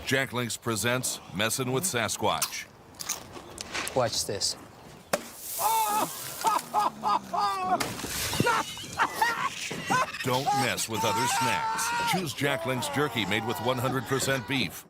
Jack Links presents Messin' with Sasquatch. Watch this. Don't mess with other snacks. Choose Jack Links jerky made with 100% beef.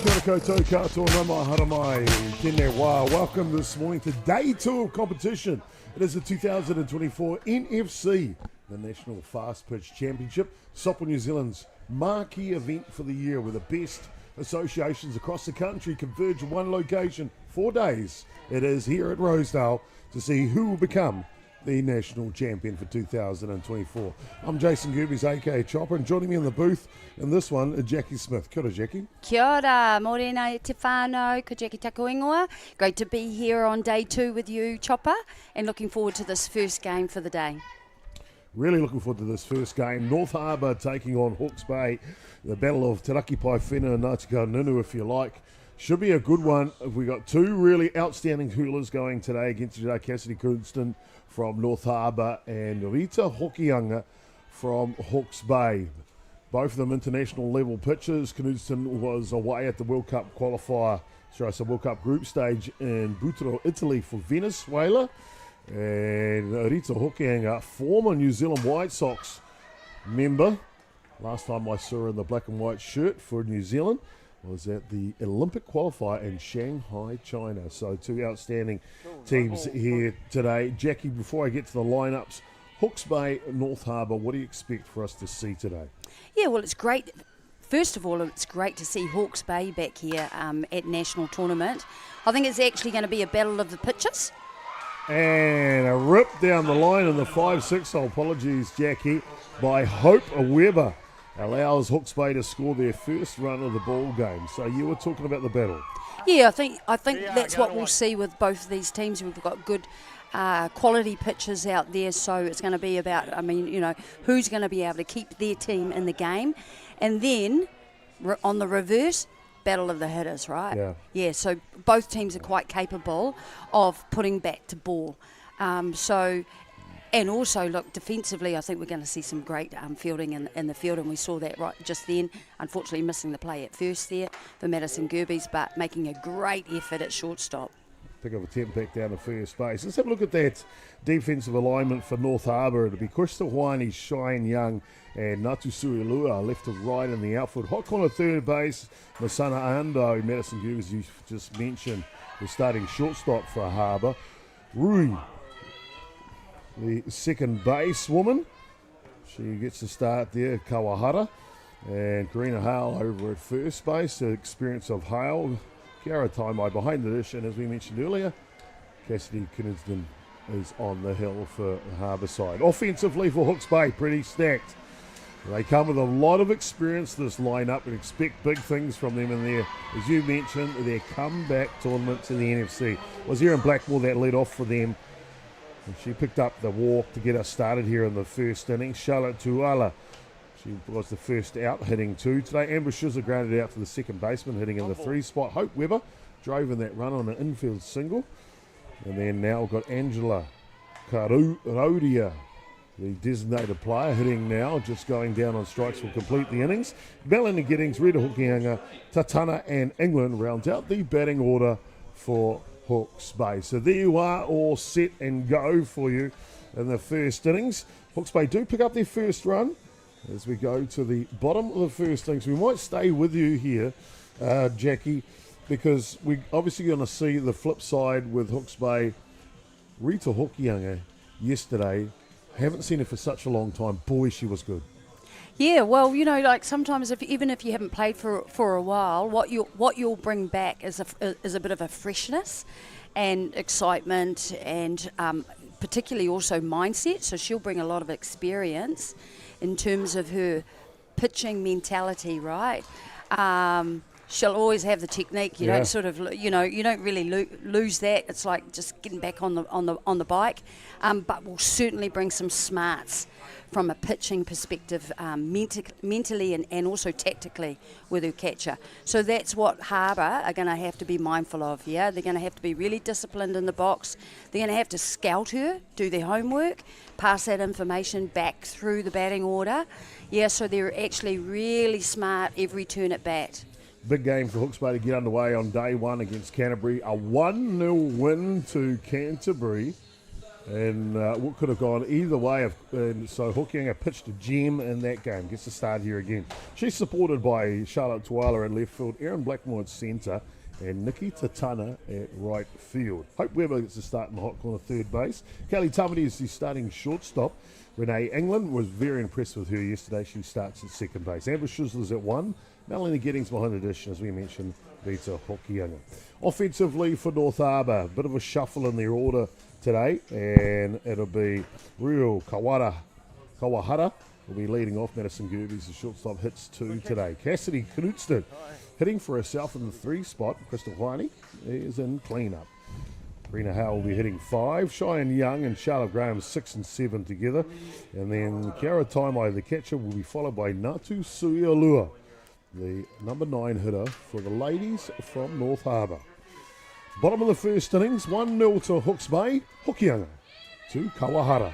Kia ora koutou, katoa nama, haramai, tēnei wā. Welcome this morning to day 2 of competition. It is the 2024 NFC, the National Fast Pitch Championship, Softball New Zealand's marquee event for the year, where the best associations across the country converge in one location. 4 days it is here at Rosedale to see who will become the national champion for 2024. I'm Jason Gerbes, aka Chopper, and joining me in the booth in this one, Jackie Smith. Kia ora, Jackie. Kia ora, morena te whānau, ko Jackie taku ingoa. Great to be here on day 2 with you, Chopper, and looking forward to this first game for the day. Really looking forward to this first game. North Harbour taking on Hawke's Bay. The battle of Te Raki Pai Whena and Ngāti Nunu, if you like. Should be a good one. We got 2 really outstanding hurlers going today against each other. Cassidy Kunston from North Harbour and Rita Hokianga from Hawke's Bay. Both of them international level pitchers. Kunston was away at the World Cup qualifier, World Cup group stage in Butero, Italy for Venezuela. And Rita Hokianga, former New Zealand White Sox member. Last time I saw her in the black and white shirt for New Zealand was at the Olympic qualifier in Shanghai, China. So 2 outstanding teams here today. Jackie, before I get to the lineups, Hawke's Bay, North Harbour, what do you expect for us to see today? Yeah, well, it's great. First of all, it's great to see Hawke's Bay back here at National Tournament. I think it's actually going to be a battle of the pitches. And a rip down the line in the 5-6 hole, apologies, Jackie, by Hope Weber. Allows Hawke's Bay to score their first run of the ball game. So you were talking about the battle. Yeah, I think that's what we'll see with both of these teams. We've got good quality pitchers out there, so it's going to be about, who's going to be able to keep their team in the game. And then, on the reverse, battle of the hitters, right? Yeah, so both teams are quite capable of putting back to ball. And also, look, defensively, I think we're going to see some great fielding in the field, and we saw that right just then. Unfortunately, missing the play at first there for Madison Gerbes, but making a great effort at shortstop. Pick up a 10 back down to first base. Let's have a look at that defensive alignment for North Harbour. It'll be Krista Huani, Shine Young, and Natu Suilua left to right in the outfield. Hot corner third base, Masana Ando, Madison Gerbes, you just mentioned, the starting shortstop for Harbour. Rui, the second base woman, she gets to start there, Kawahara, and Karina Hale over at first base, the experience of Hale. Kiara Taimai behind the dish, and as we mentioned earlier, Cassidy Kunston is on the hill for the Harbour side. Offensively for Hawke's Bay, pretty stacked. They come with a lot of experience, this lineup, and expect big things from them in there. As you mentioned, their comeback tournament to the NFC. Was here in Blackmore that led off for them. And she picked up the walk to get us started here in the first inning. Charlotte Tuala, she was the first out, hitting 2 today. Amber Schuster grounded out to the second baseman, hitting in the 3 spot. Hope Weber drove in that run on an infield single. And then now we've got Angela Karurodia, the designated player, hitting now, just going down on strikes will complete the innings. Melanie Giddings, Rita Hokianga, Tatana and England rounds out the batting order for Hawke's Bay. So there you are, all set and go for you in the first innings. Hawke's Bay do pick up their first run as we go to the bottom of the first innings. We might stay with you here, Jackie, because we're obviously going to see the flip side with Hawke's Bay. Rita Hokianga yesterday, haven't seen her for such a long time. Boy, she was good. Yeah, well, like sometimes even if you haven't played for a while, what you'll bring back is a bit of a freshness and excitement, and particularly also mindset. So she'll bring a lot of experience in terms of her pitching mentality, right? she'll always have the technique. You Yeah. don't sort of, you don't really lose that. It's like just getting back on the bike, but will certainly bring some smarts from a pitching perspective, mentally and also tactically with her catcher. So that's what Harbour are going to have to be mindful of. Yeah, they're going to have to be really disciplined in the box. They're going to have to scout her, do their homework, pass that information back through the batting order. Yeah, so they're actually really smart every turn at bat. Big game for Hawke's Bay to get underway on day one against Canterbury. A 1-0 win to Canterbury. And what could have gone either way. So Hokianga pitched a gem in that game. Gets to start here again. She's supported by Charlotte Tuala at left field, Erin Blackmore at centre, and Nikki Tatana at right field. Hope Weber gets to start in the hot corner third base. Kelly Tamati is the starting shortstop. Renee England was very impressed with her yesterday. She starts at second base. Amber Schussler's at 1. Melanie Giddings behind the dish, as we mentioned, beats a Hokianga. Offensively for North Harbour, bit of a shuffle in their order today, and it'll be Ryo Kawahara will be leading off. Madison Gerbes, the shortstop, hits 2 today. Cassidy Knudsen hitting for herself in the 3 spot. Crystal Heine is in clean-up. Rena Howe will be hitting 5. Cheyenne Young and Charlotte Graham 6 and 7 together. And then Kiara Taimai, the catcher, will be followed by Natu Suialua, the number 9 hitter for the ladies from North Harbour. Bottom of the first innings, 1-0 to Hawke's Bay. Hokianga to Kawahara.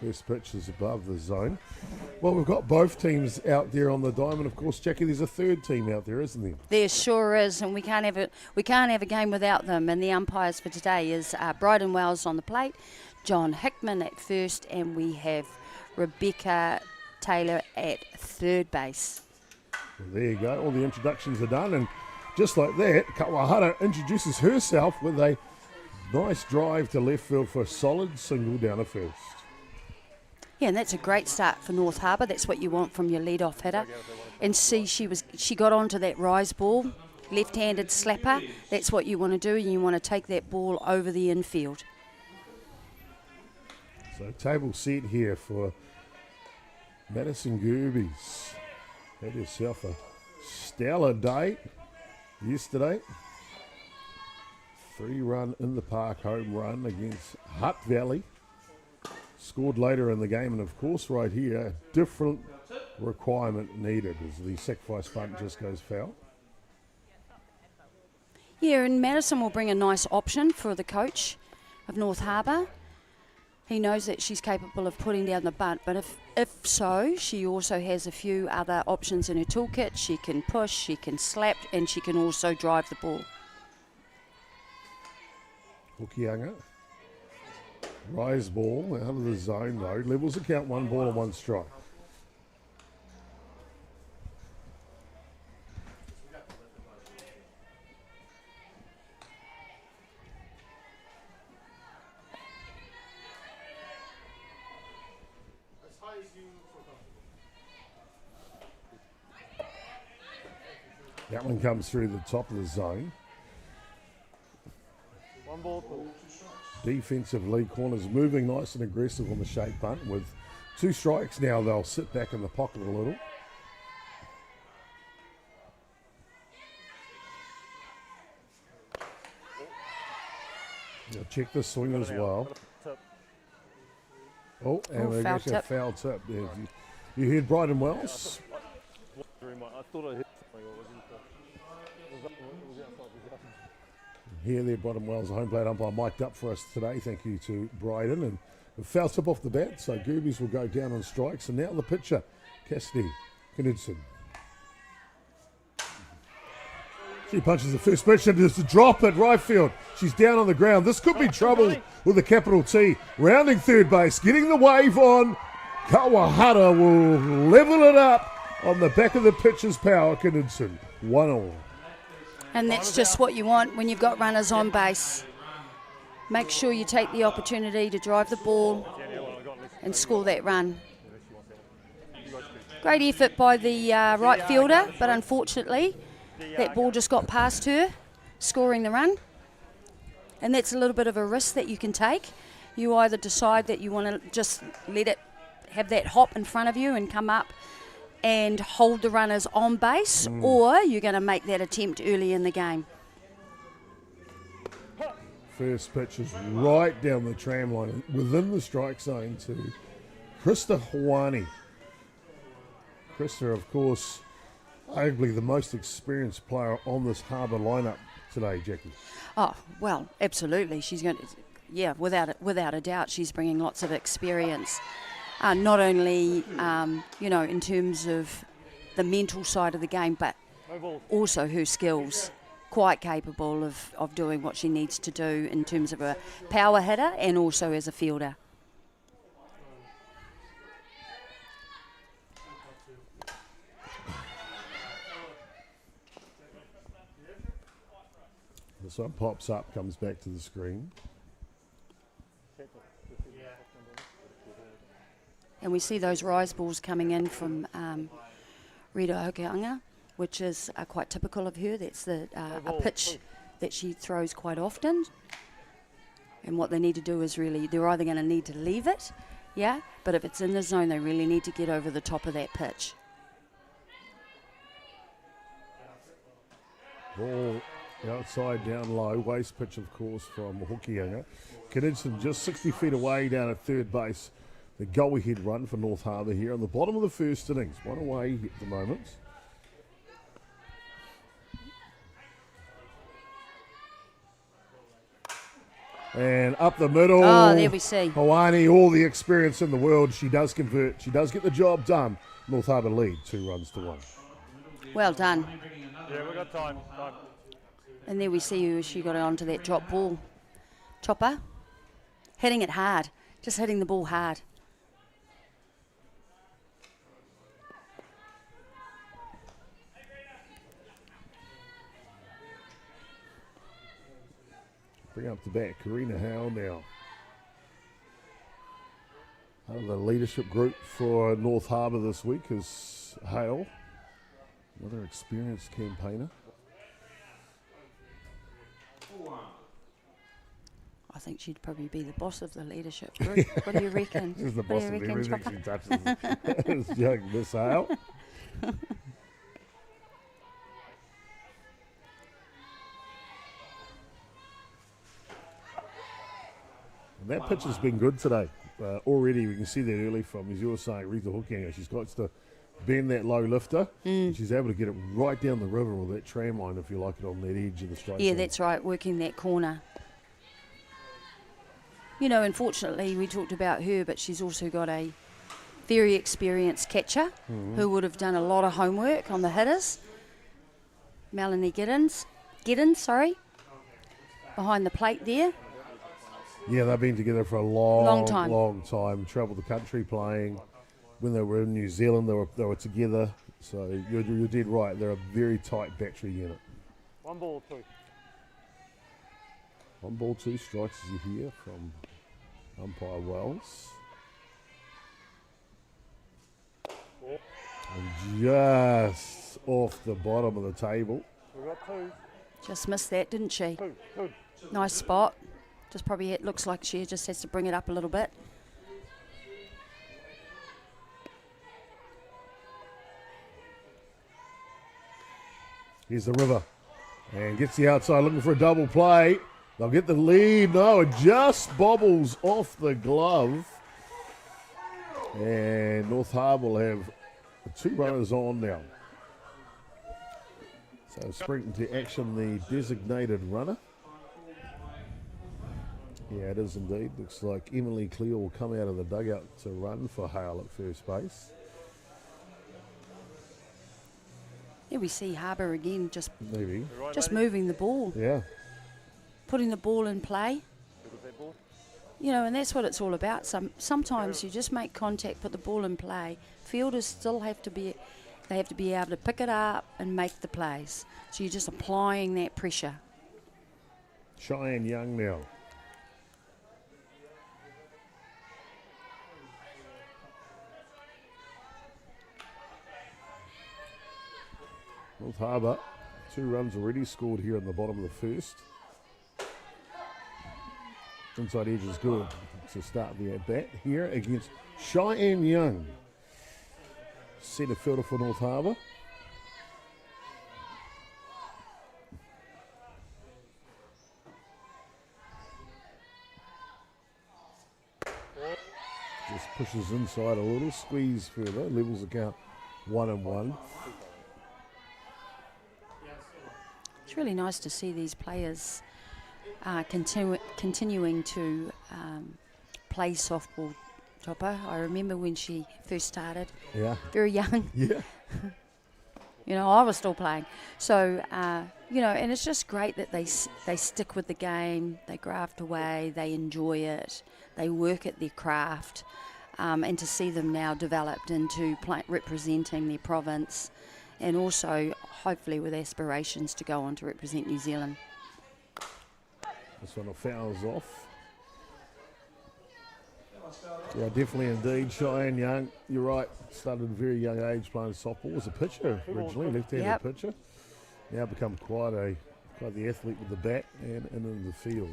First pitch is above the zone. Well, we've got both teams out there on the diamond. Of course, Jackie, there's a third team out there, isn't there? There sure is, and we can't have a game without them. And the umpires for today is Bryden Wells on the plate, John Hickman at first, and we have Rebecca Taylor at third base. Well, there you go. All the introductions are done, and just like that, Kawahara introduces herself with a nice drive to left field for a solid single down to first. Yeah, and that's a great start for North Harbour. That's what you want from your lead-off hitter. And see, she got onto that rise ball, left-handed slapper. That's what you want to do, and you want to take that ball over the infield. So table set here for Madison Gerbes. Had herself a stellar day yesterday. 3-run in the park home run against Hutt Valley. Scored later in the game, and of course right here, different requirement needed as the sacrifice bunt just goes foul. Yeah, and Madison will bring a nice option for the coach of North Harbour. He knows that she's capable of putting down the bunt, but if so, she also has a few other options in her toolkit. She can push, she can slap, and she can also drive the ball. Hokianga. Rise ball out of the zone though. Levels the count, 1 ball and 1 strike. That one comes through the top of the zone. 1 ball. Defensively, corners moving nice and aggressive on the shape bunt. With 2 strikes now, they'll sit back in the pocket a little. They'll check the swing as well. Oh, and they got a foul tip. Yeah, you heard Bryden Wells? I thought I hit something. Here, there, Bottom Wells, the home plate umpire, mic'd up for us today. Thank you to Bryden. And a foul tip off the bat, so Gerbes will go down on strikes. And now the pitcher, Cassidy Knudsen. She punches the first pitch and there's a drop at right field. She's down on the ground. This could be trouble with a capital T. Rounding third base, getting the wave on. Kawahara will level it up on the back of the pitcher's power. Knudsen, 1-1. And that's just what you want when you've got runners on base. Make sure you take the opportunity to drive the ball and score that run. Great effort by the right fielder, but unfortunately that ball just got past her, scoring the run. And that's a little bit of a risk that you can take. You either decide that you want to just let it have that hop in front of you and come up and hold the runners on base, or you're going to make that attempt early in the game. First pitch is right down the tram line within the strike zone to Krista Hawani. Krista, of course, arguably the most experienced player on this Harbour lineup today, Jackie. Oh, well, absolutely. She's going to, yeah, without a doubt, she's bringing lots of experience. Not only, in terms of the mental side of the game, but also her skills. Quite capable of doing what she needs to do in terms of a power hitter and also as a fielder. This one pops up, comes back to the screen. And we see those rise balls coming in from Rita Hokianga, which is quite typical of her. That's a pitch that she throws quite often. And what they need to do is really, they're either going to need to leave it, yeah, but if it's in the zone, they really need to get over the top of that pitch. Ball outside, down low. Waste pitch, of course, from Hokianga. Knudsen just 60 feet away down at third base. The go-ahead run for North Harbour here on the bottom of the first innings. One away at the moment. And up the middle. Oh, there we see. Hawani, all the experience in the world. She does convert. She does get the job done. North Harbour lead 2-1. Well done. Yeah, we've got time. And there we see who she got onto that drop ball. Chopper. Hitting it hard. Just hitting the ball hard. Bring up the bat, Karina Howe now. The leadership group for North Harbour this week is Hale, another experienced campaigner. I think she'd probably be the boss of the leadership group. What do you reckon? She's the What boss do you of reckon, everything Chopper? she touches. It's young Miss Hale. That pitch has been good today. Already we can see that early from, as you were saying, Rita Hokianga. She's got to bend that low lifter. And she's able to get it right down the river or that tram line, if you like it, on that edge of the strike. Yeah, zone. that's right, working that corner. You know, unfortunately, we talked about her, but she's also got a very experienced catcher who would have done a lot of homework on the hitters. Melanie Giddens, behind the plate there. Yeah, they've been together for a long time. Travelled the country playing. When they were in New Zealand, they were together. So you're dead right. They're a very tight battery unit. 1 ball, 2. 1 ball, 2 strikes as you hear from umpire Wells. And just off the bottom of the table. We've got 2. Just missed that, didn't she? 2. Nice spot. Just probably, it looks like she just has to bring it up a little bit. Here's the river. And gets the outside looking for a double play. They'll get the lead. No, it just bobbles off the glove. And North Harbour will have 2 runners on now. So sprinting to action the designated runner. Yeah, it is indeed. Looks like Emily Clear will come out of the dugout to run for Hale at first base. Here we see Harbour again, just Maybe. moving the ball, Yeah. putting the ball in play. You know, and that's what it's all about. Sometimes you just make contact, put the ball in play. Fielders still have to be able to pick it up and make the plays. So you're just applying that pressure. Cheyenne Young now. North Harbour, 2 runs already scored here in the bottom of the first. Inside edge is good. to start the at-bat here against Cheyenne Young. centre fielder for North Harbour. Just pushes inside a little, squeeze further, levels the count 1-1. It's really nice to see these players continuing to play softball, Chopper. I remember when she first started, Yeah. very young. Yeah. You know, I was still playing. So, you know, and it's just great that they stick with the game, they graft away, they enjoy it, they work at their craft, and to see them now developed into representing their province and also hopefully with aspirations to go on to represent New Zealand. This one fouls off. Yeah, definitely indeed. Cheyenne Young, you're right, started at a very young age playing softball. Was a pitcher originally, left-handed Yep. pitcher. Now become quite the athlete with the bat and in the field.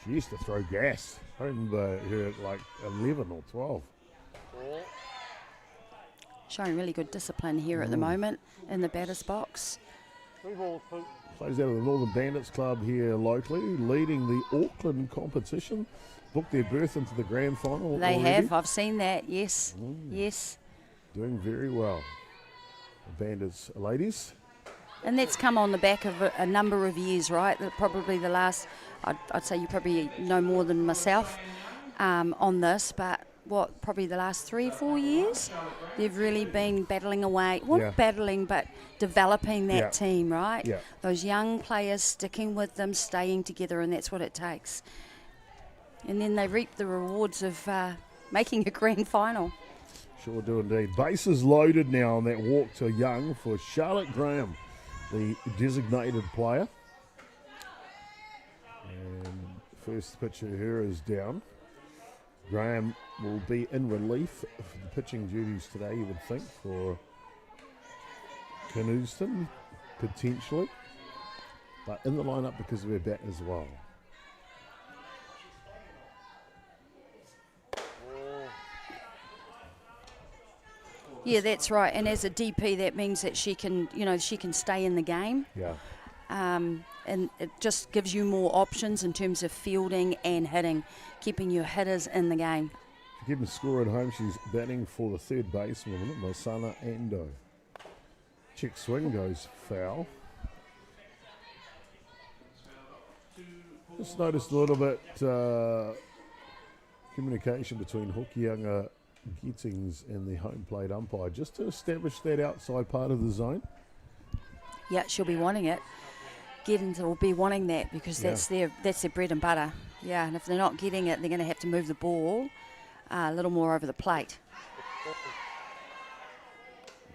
She used to throw gas. I remember her at like 11 or 12. Showing really good discipline here at the moment in the batter's box. 3 balls, 2. Plays out of the Northern Bandits Club here locally, leading the Auckland competition. Booked their berth into the grand final They already. have, I've seen that, yes, yes. Doing very well. The Bandits ladies. And that's come on the back of a number of years, right? Probably the last, I'd say you probably know more than myself on this, but probably the last 3 or 4 years, they've really been battling away. Well, Yeah. not battling, but developing that Yeah. team, right? Yeah. Those young players sticking with them, staying together, and that's what it takes. And then they reap the rewards of making a grand final. Sure do indeed. Bases loaded now on that walk to Young for Charlotte Graham, the designated player. And first pitcher here is down. Graham will be in relief for the pitching duties today, you would think, for Knudston, potentially. But in the lineup because of her bat as well. Yeah, that's right. And as a DP, that means that she can stay in the game. Yeah. And it just gives you more options in terms of fielding and hitting, keeping your hitters in the game. To give the score at home, she's batting for the third basewoman, Masana Ando. Check swing goes foul. Just noticed a little bit communication between Hokianga Gittings and the home plate umpire, just to establish that outside part of the zone. Yeah, she'll be wanting it. Gittins will be wanting that because that's their bread and butter. Yeah, and if they're not getting it, they're going to have to move the ball a little more over the plate.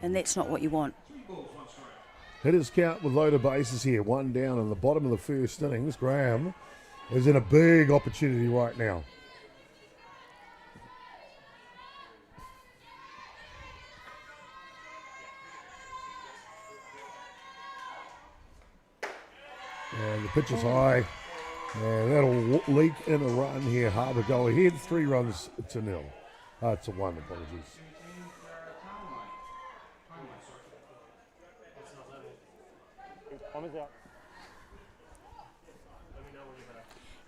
And that's not what you want. Hitters count with loaded bases here. 1 down in the bottom of the first innings. Graham is in a big opportunity right now. And the pitch is high. And that'll leak in a run here. Harbour go ahead. 3 runs to 0. To 1, apologies. Time is out.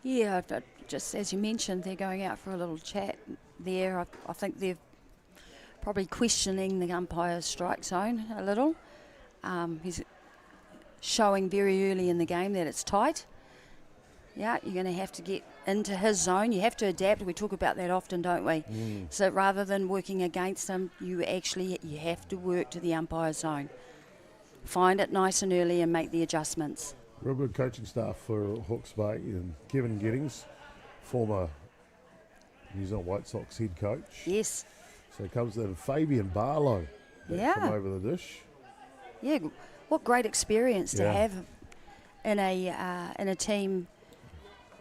Yeah, just as you mentioned, they're going out for a little chat there. I think they're probably questioning the umpire's strike zone a little. He's showing very early in the game that it's tight. Yeah, you're going to have to get into his zone. You have to adapt. We talk about that often, don't we? So rather than working against him, you have to work to the umpire's zone. Find it nice and early and make the adjustments. Real good coaching staff for Hawke's Bay and Kevin Gittings, former New Zealand White Sox head coach. Yes. So it comes in Fabian Barlow from over the dish. Yeah, what great experience to Yeah. have in a team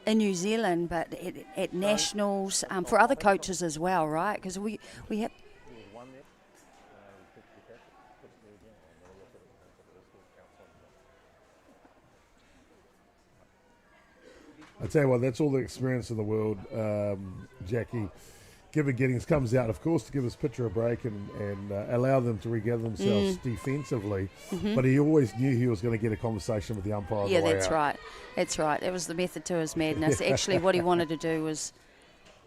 in New Zealand, but at nationals for other coaches as well, right? Because we have. I tell you what, that's all the experience in the world, Jackie. Given Giddings comes out, of course, to give his pitcher a break and allow them to regather themselves defensively. But he always knew he was going to get a conversation with the umpire on Yeah, the way that's out. right. That's right. That was the method to his madness. Actually, what he wanted to do was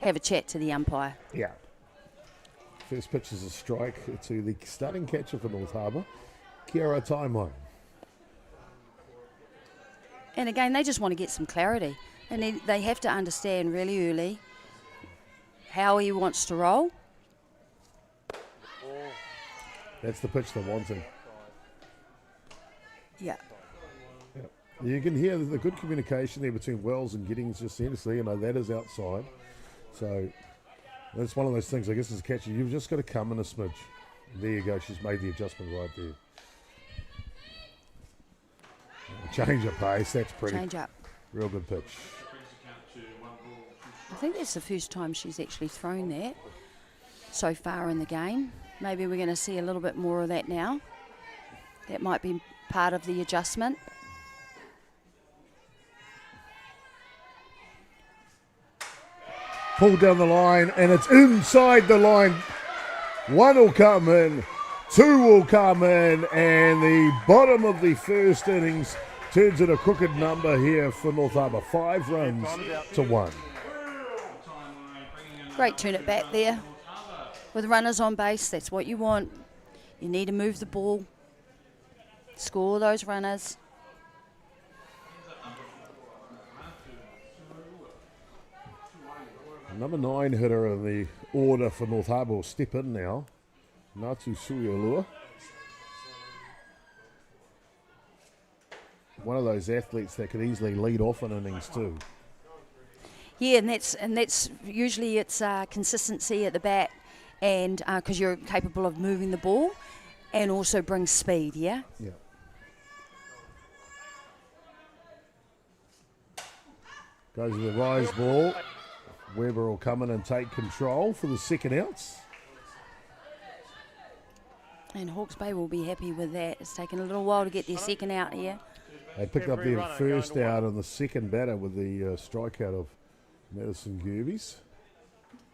have a chat to the umpire. Yeah. First pitch is a strike to the starting catcher for North Harbour, Kiara Taimai. And again, they just want to get some clarity. And they have to understand really early how he wants to roll. That's the pitch they're wanting. Yeah. You can hear the good communication there between Wells and Giddings just then. So, that is outside. So that's one of those things, I guess, as a catcher, you've just got to come in a smidge. There you go. She's made the adjustment right there. Change of pace. That's pretty. Change up. Real good pitch. I think that's the first time she's actually thrown that so far in the game. Maybe we're going to see a little bit more of that now. That might be part of the adjustment. Pulled down the line, and it's inside the line. One will come in, two will come in, and the bottom of the first innings turns in a crooked number here for North Harbour. 5 runs to 1. Great turn it back there. With runners on base, that's what you want. You need to move the ball, score those runners. Number 9 hitter in the order for North Harbour will step in now. Natu Suialua. One of those athletes that could easily lead off an innings too. Yeah, and that's usually it's consistency at the bat, and because you're capable of moving the ball, and also brings speed. Yeah. Yeah. Goes with the rise ball. Weber will come in and take control for the second outs. And Hawke's Bay will be happy with that. It's taken a little while to get their second out here. They picked up their first out on the second batter with the strikeout of Madison Gerbes.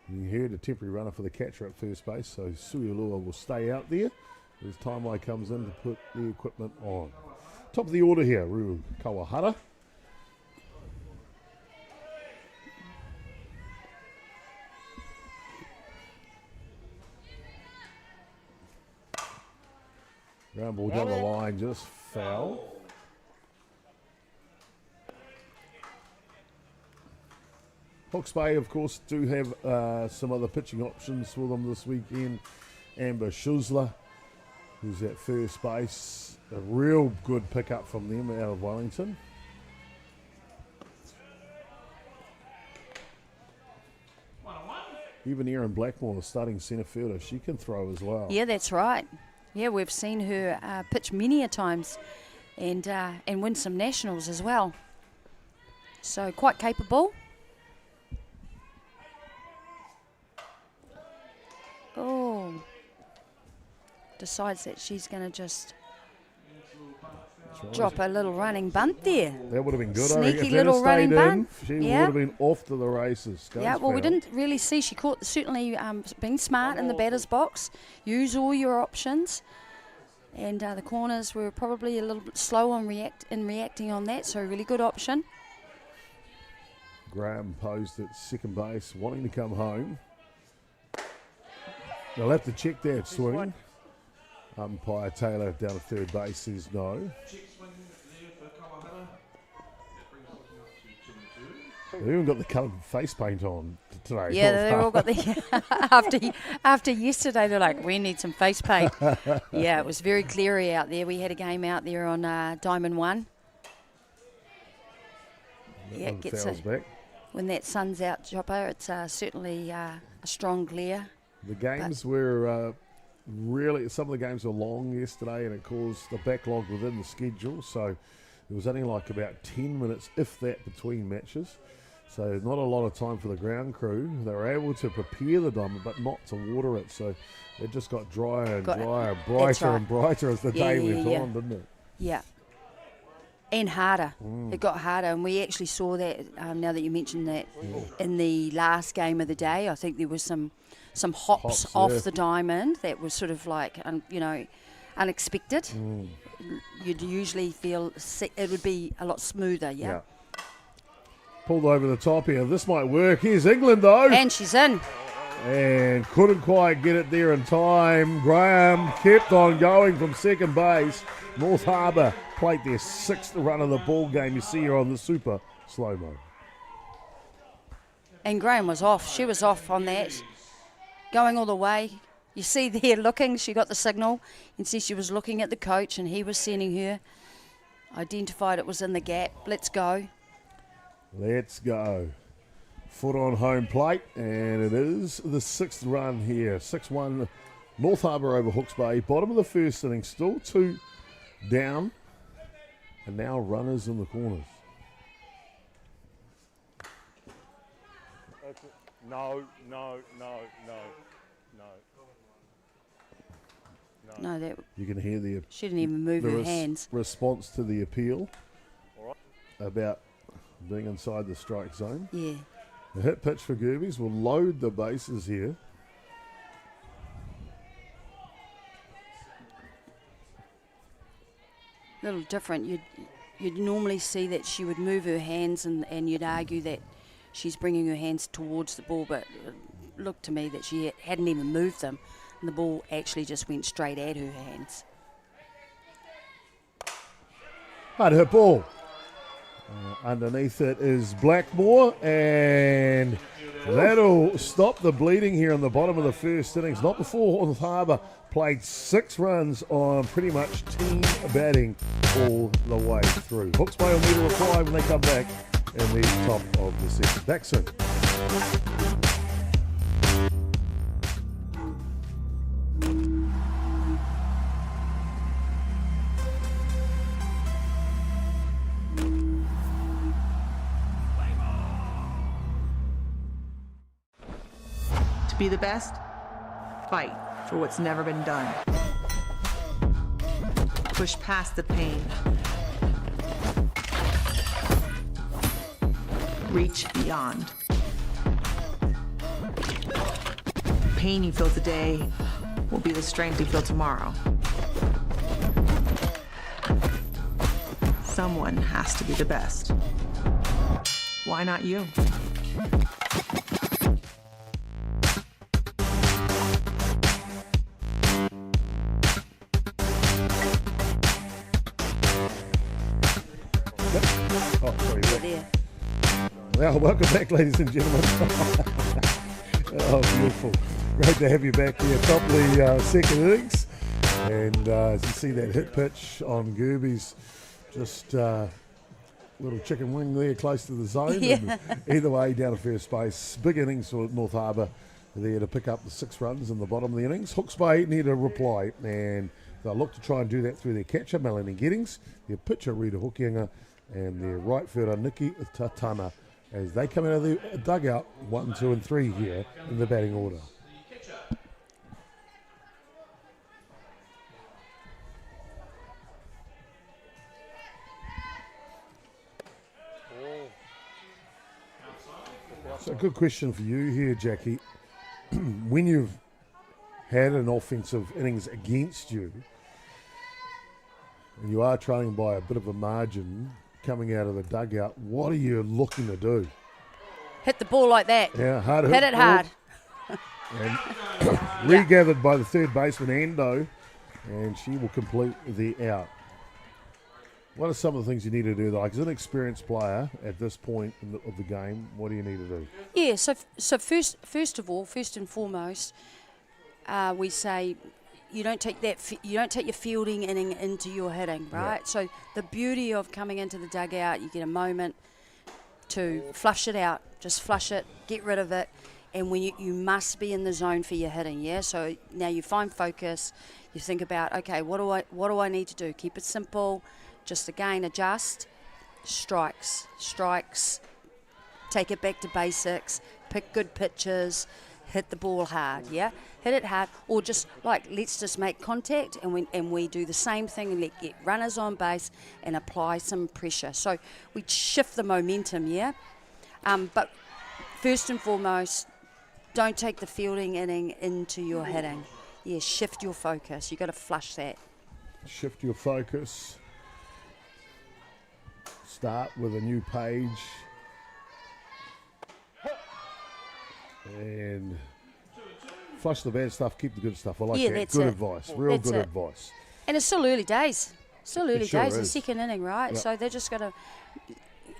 You heard a temporary runner for the catcher at first base, so Suialua will stay out there as Taimai comes in to put the equipment on. Top of the order here, Ruru Kawahara. Ground ball down the line, just foul. Hawke's Bay, of course, do have some other pitching options for them this weekend. Amber Schuzler, who's at first base. A real good pickup from them out of Wellington. Even Erin Blackmore, the starting centre fielder, she can throw as well. Yeah, that's right. Yeah, we've seen her pitch many a times and win some nationals as well. So quite capable. Oh, decides that she's going to just drop a little running bunt there. That would have been good. Sneaky If that little had running stayed bunt. in, she Yeah. would have been off to the races. Yeah, well, we didn't really see. She caught certainly being smart in the batter's box. Use all your options. And the corners were probably a little bit slow on reacting on that, so a really good option. Graham posed at second base, wanting to come home. They'll have to check that swing. Umpire Taylor down at third base says no. They've even got the coloured face paint on today. Yeah, they've all got the after yesterday. They're like, we need some face paint. Yeah, it was very glary out there. We had a game out there on Diamond 1. Yeah, it gets back. When that sun's out, Chopper, it's certainly a strong glare. The games were really, some of the games were long yesterday, and it caused a backlog within the schedule. So there was only like about 10 minutes, if that, between matches. So not a lot of time for the ground crew. They were able to prepare the diamond, but not to water it. So it just got drier and drier, brighter and brighter as the day went on, didn't it? Yeah. And harder. It got harder, and we actually saw that, now that you mentioned that, in the last game of the day. I think there was some hops off yeah. the diamond that was sort of like, unexpected. You'd usually feel it would be a lot smoother, yeah? Pulled over the top here. This might work. Here's England, though. And she's in. And couldn't quite get it there in time. Graham kept on going from second base. North Harbour played their 6th run of the ball game. You see her on the super slow-mo. And Graham was off. She was off on that. Going all the way. You see there looking. She got the signal. You see she was looking at the coach and he was sending her. Identified it was in the gap. Let's go. Let's go. Foot on home plate, and it is the 6th run here. 6-1 North Harbour over Hawke's Bay. Bottom of the first inning, still 2 down, and now runners in the corners. No. No, that You can hear the she didn't even move her hands. response to the appeal about being inside the strike zone. Yeah. The hit pitch for Gerbes will load the bases here. A little different. You'd normally see that she would move her hands and you'd argue that she's bringing her hands towards the ball, but it looked to me that she hadn't even moved them, and the ball actually just went straight at her hands. Hard hit ball. Underneath it is Blackmore, and that'll stop the bleeding here in the bottom of the first innings. Not before North Harbour played 6 runs on pretty much team batting all the way through. Hawke's Bay will need a reply when they come back in the top of the second. Back soon. To be the best, fight for what's never been done. Push past the pain. Reach beyond. Pain you feel today will be the strength you feel tomorrow. Someone has to be the best. Why not you? Well, welcome back, ladies and gentlemen. Oh, beautiful. Great to have you back here. Top of the second innings. And as you see that hit pitch on Gerbes, just little chicken wing there close to the zone. Yeah. And either way, down to first base. Big innings for North Harbour there to pick up the 6 runs in the bottom of the innings. Hawke's Bay need a reply, and they'll look to try and do that through their catcher, Melanie Giddings, their pitcher, Rita Hokianga, and their right fielder, Nikki Tatana, as they come out of the dugout 1, 2 and 3 here in the batting order. So a good question for you here, Jackie. When you've had an offensive innings against you and you are trailing by a bit of a margin coming out of the dugout, what are you looking to do? Hit the ball like that. Yeah, hard Hit it hard. And regathered by the third baseman, Endo, and she will complete the out. What are some of the things you need to do, like as an experienced player at this point of the game? What do you need to do? Yeah, so first and foremost, we say you don't take your fielding inning into your hitting, right? Yeah. So the beauty of coming into the dugout, you get a moment to flush it out, just flush it, get rid of it, and when you must be in the zone for your hitting, yeah. So now you find focus, you think about, okay, what do I need to do? Keep it simple, just again adjust, strikes, take it back to basics, pick good pitches. hit the ball hard, yeah? Hit it hard, or just let's just make contact, and we do the same thing and get runners on base and apply some pressure. So we shift the momentum, yeah? But first and foremost, don't take the fielding inning into your hitting. Yeah, shift your focus. You've got to flush that. Shift your focus. Start with a new page. And flush the bad stuff, keep the good stuff. I like Yeah, that. that's Good it. advice. Real That's good it. advice. And it's still early days. Still early sure days, the is. second inning, right? Yep. So they're just got to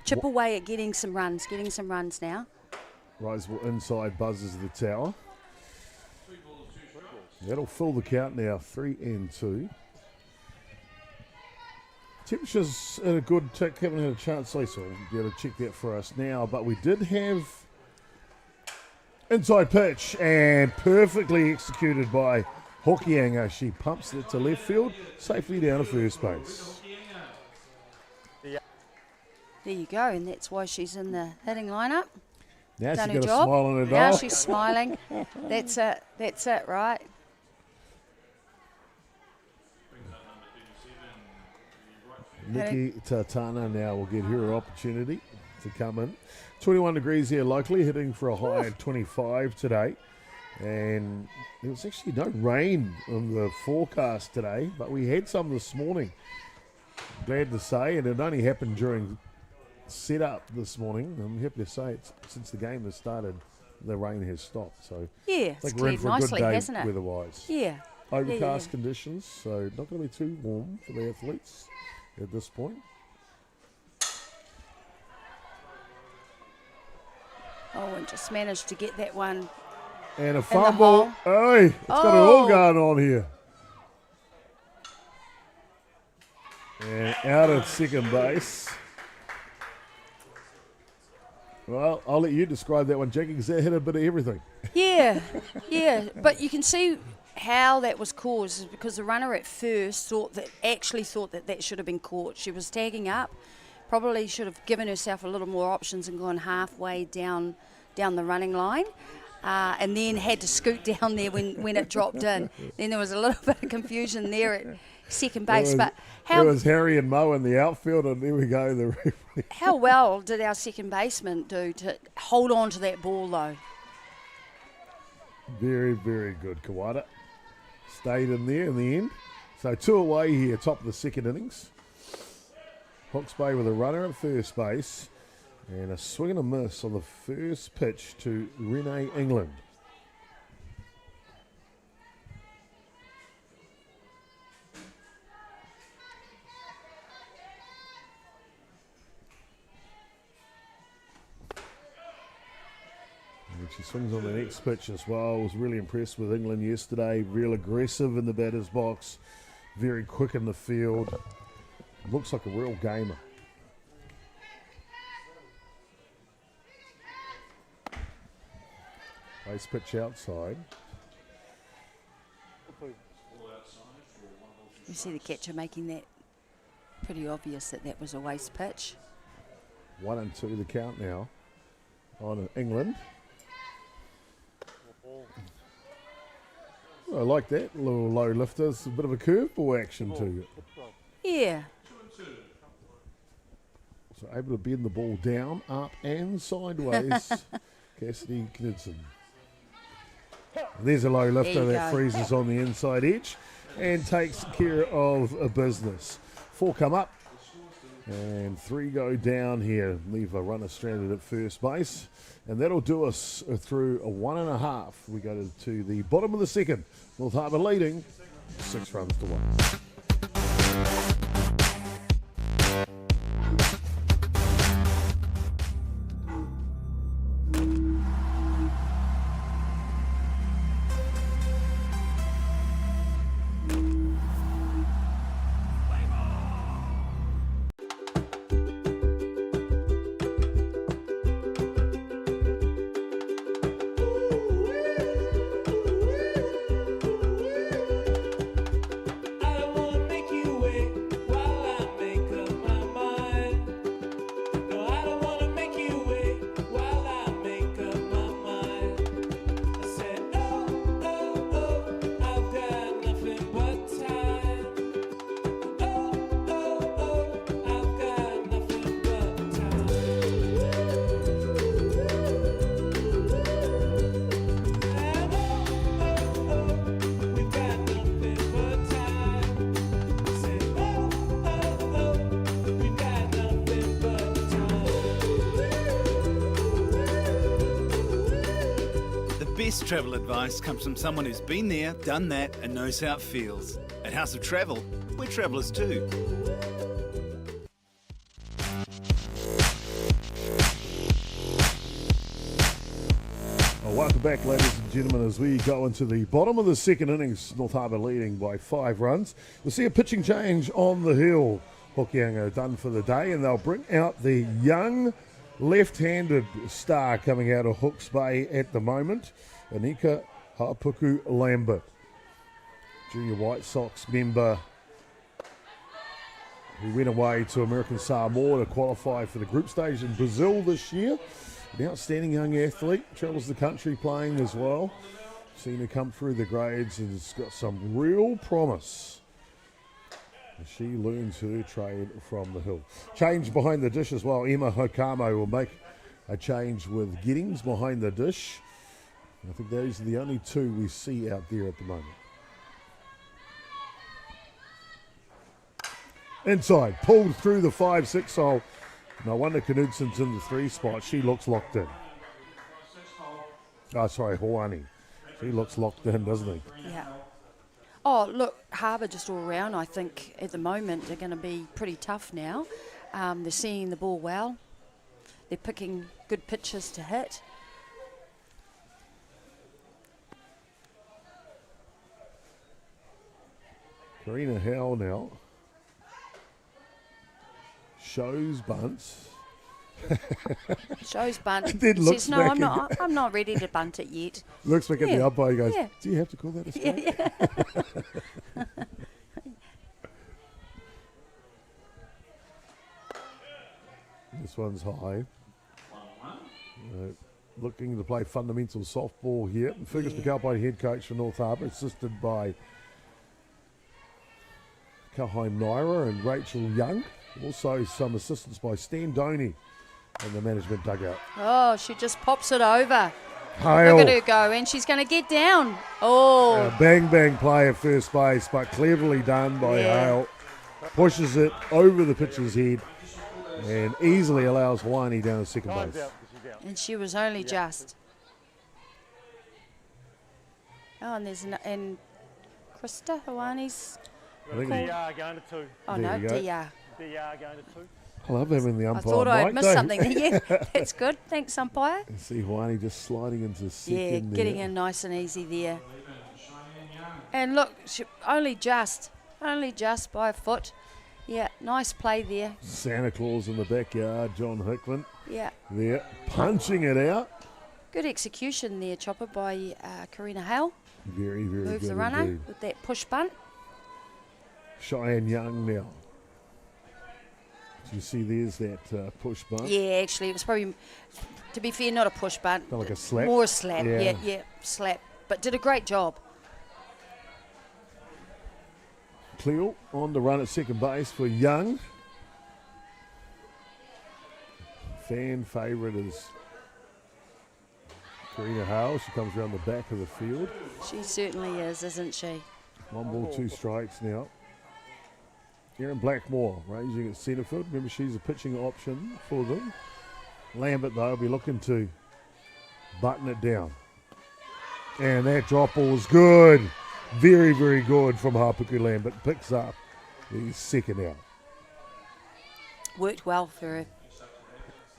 chip away at getting some runs now. Rosedale inside buzzes the tower. That'll fill the count now, 3-2. Temperatures in a good tick, haven't had a chance, so we'll be able to check that for us now. But we did have inside pitch, and perfectly executed by Hokianga. She pumps it to left field, safely down to first base. There you go, and that's why she's in the hitting lineup. Now Done she's her got a job. smile on her Now dial. she's smiling. That's it, right? Nikki Tatana now will get her opportunity to come in. 21 degrees here locally, hitting for a high of 25 today. And there was actually no rain on the forecast today, but we had some this morning. Glad to say, and it only happened during setup this morning. I'm happy to say it's since the game has started, the rain has stopped. So Yeah, I it's think we're in cleared for a good nicely, day hasn't it? weather-wise. Yeah. Overcast conditions, so not going to be too warm for the athletes at this point. Oh, and just managed to get that one. And a the fumble. hole. Hey, it's got it all Oh. going on here. And out at second base. Well, I'll let you describe that one, Jackie, because that hit a bit of everything. Yeah, yeah. But you can see how that was caused is because the runner at first thought that should have been caught. She was tagging up. Probably should have given herself a little more options and gone halfway down the running line. And then had to scoot down there when it dropped in. Then there was a little bit of confusion there at second base. But It was Harry and Mo in the outfield, and there we go. The referee. how well did our second baseman do to hold on to that ball, though? Very, very good. Kawada stayed in there in the end. So 2 away here, top of the second innings. Hawke's Bay with a runner at first base. And a swing and a miss on the first pitch to Renee England. And she swings on the next pitch as well. I was really impressed with England yesterday. Real aggressive in the batter's box. Very quick in the field. Looks like a real gamer. Base pitch outside. You see the catcher making that pretty obvious that was a waste pitch. 1-2 the count now on England. I like that. A little low lifter. It's a bit of a curveball action to it. Yeah. So able to bend the ball down, up and sideways. Cassidy Knudsen. There's a low lifter There you that go. freezes on the inside edge and takes care of a business. 4 come up and 3 go down here. Leave a runner stranded at first base. And that'll do us through a 1.5. We go to the bottom of the second. North Harbour leading 6 runs to 1. I best travel advice comes from someone who's been there, done that, and knows how it feels. At House of Travel, we're travellers too. Welcome back, ladies and gentlemen, as we go into the bottom of the second innings. North Harbour leading by 5 runs. We'll see a pitching change on the hill. Hokianga done for the day, and they'll bring out the young left-handed star coming out of Hawke's Bay at the moment, Anika Hapuku Lambert, junior White Sox member who went away to American Samoa to qualify for the group stage in Brazil this year. An outstanding young athlete, travels the country playing as well. Seen her come through the grades and has got some real promise. She learns her trade from the hill. Change behind the dish as well. Emma Hokamo will make a change with Giddings behind the dish. I think those are the only two we see out there at the moment. Inside, pulled through the 5-6 hole. No wonder Knudson's in the 3 spot. She looks locked in. Oh, sorry, Hawani. He looks locked in, doesn't he? Yeah. Oh, look, Harbour just all round, I think, at the moment, they're going to be pretty tough now. They're seeing the ball well. They're picking good pitches to hit. Karina Howe now shows bunts. Shows bunt. Then looks Says, no, back I'm not ready to bunt it yet. Looks back at the umpire and goes, yeah. do you have to call that a strike? Yeah. This one's high. Looking to play fundamental softball here. Fergus McAlpine, head coach for North Harbour, assisted by Kauheim Naira and Rachel Young. Also some assistance by Stan Doney in the management dugout. Oh, she just pops it over. Hale. Look at her go, and she's going to get down. Oh. Bang bang play at first base, but cleverly done by Hale. Pushes it over the pitcher's head and easily allows Hawani down to second base. And she was only just. Oh, and there's and Krista Hawani's. I think DR going to 2. Oh, There no, you go. DR. DR going to 2. I love having the I umpire. thought I'd mic, missed don't something. you? Yeah, that's good. Thanks, umpire. And see Hawani just sliding into second. Yeah, getting in nice and easy there. And look, only just by a foot. Yeah, nice play there. Santa Claus in the backyard, John Hickman. Yeah. There, punching it out. Good execution there, Chopper, by Karina Hale. Very, very Moves good the runner indeed. with that push bunt. Cheyenne Young now. Do you see there's that push bunt? Yeah, actually, it was probably, to be fair, not a push bunt. Kind of like a slap? More a slap, Yeah. yeah, slap. But did a great job. Cleo on the run at second base for Young. Fan favourite is Karina Hale. She comes around the back of the field. She certainly is, isn't she? 1 ball, 2 strikes now. Erin Blackmore ranging at centre field. Remember, she's a pitching option for them. Lambert, though, will be looking to button it down. And that drop ball is good. Very, very good from Hapuku Lambert. Picks up the second out. Worked well for her.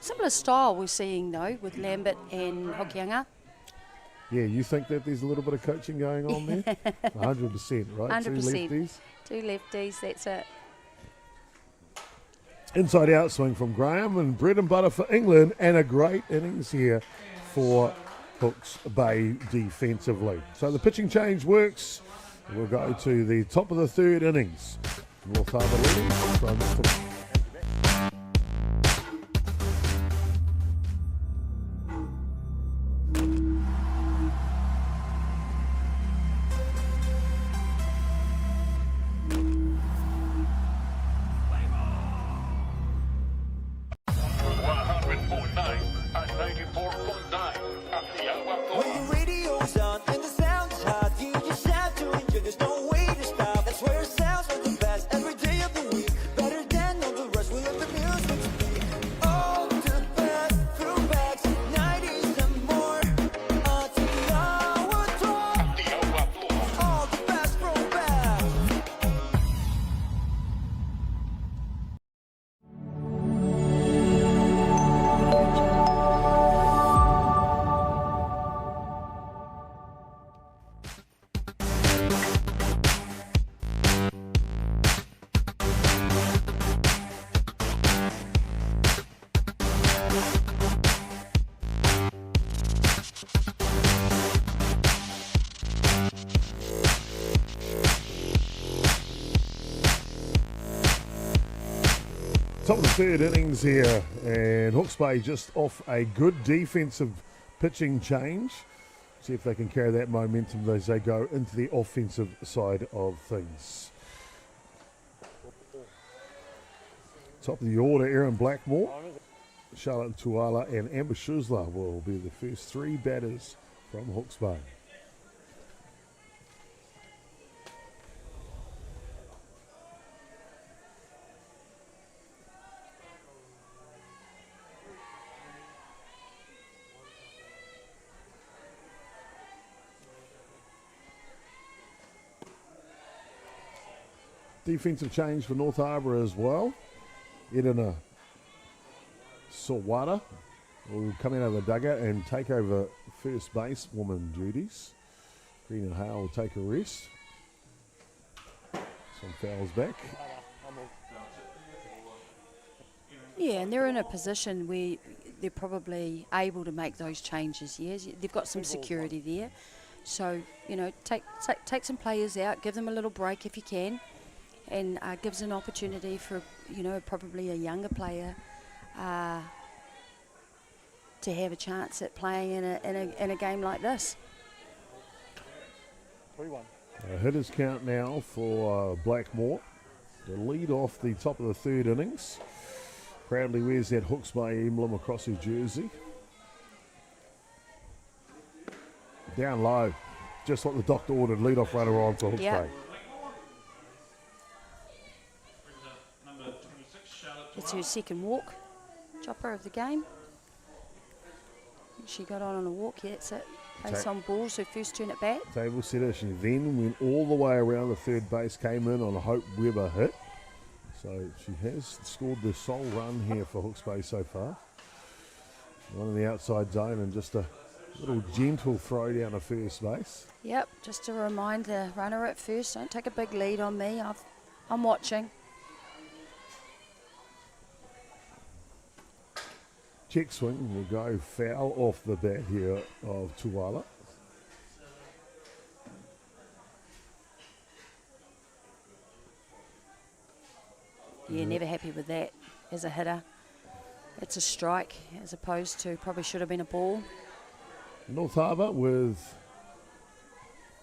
Similar style we're seeing, though, with Lambert and Hokianga. Yeah, you think that there's a little bit of coaching going on there? 100%, right? 100%. Two lefties. 2 lefties, that's it. Inside out swing from Graham and bread and butter for England, and a great innings here for Hawke's Bay defensively. So the pitching change works. We'll go to the top of the third innings. North Harbour leading from When the radio's on and the sound is hot, you just have to enjoy. There's no way to stop. That's where it sounds like the best every day of the week. Better than all Top of the third innings here, and Hawke's Bay just off a good defensive pitching change. See if they can carry that momentum as they go into the offensive side of things. Top of the order, Erin Blackmore, Charlotte Tuala and Amber Schusler will be the first three batters from Hawke's Bay. Defensive change for North Harbour as well. Edina Sawada will come out of the dugout and take over first base woman duties. Green Hale will take a rest. Some fouls back. Yeah, and they're in a position where they're probably able to make those changes. Yes, they've got some security there. So, you know, take some players out, give them a little break if you can. And gives an opportunity for, you know, probably a younger player to have a chance at playing in a game like this. 3-1. Hitters count now for Blackmore to lead off the top of the third innings. Proudly wears that Hawke's Bay emblem across his jersey. Down low, just what the doctor ordered, lead off runner on for Hawke's Bay. It's her second walk, chopper of the game. She got on a walk, yeah, that's it. Base on balls, her first turn at bat. Table setter, she then went all the way around the third base, came in on a Hope Weber hit. So she has scored the sole run here for Hawke's Bay so far. One in the outside zone and just a little gentle throw down to first base. Yep, just to remind the runner at first, don't take a big lead on me, I'm watching. Check swing will go foul off the bat here of Tuala. Yeah, never happy with that as a hitter. It's a strike as opposed to probably should have been a ball. North Harbour with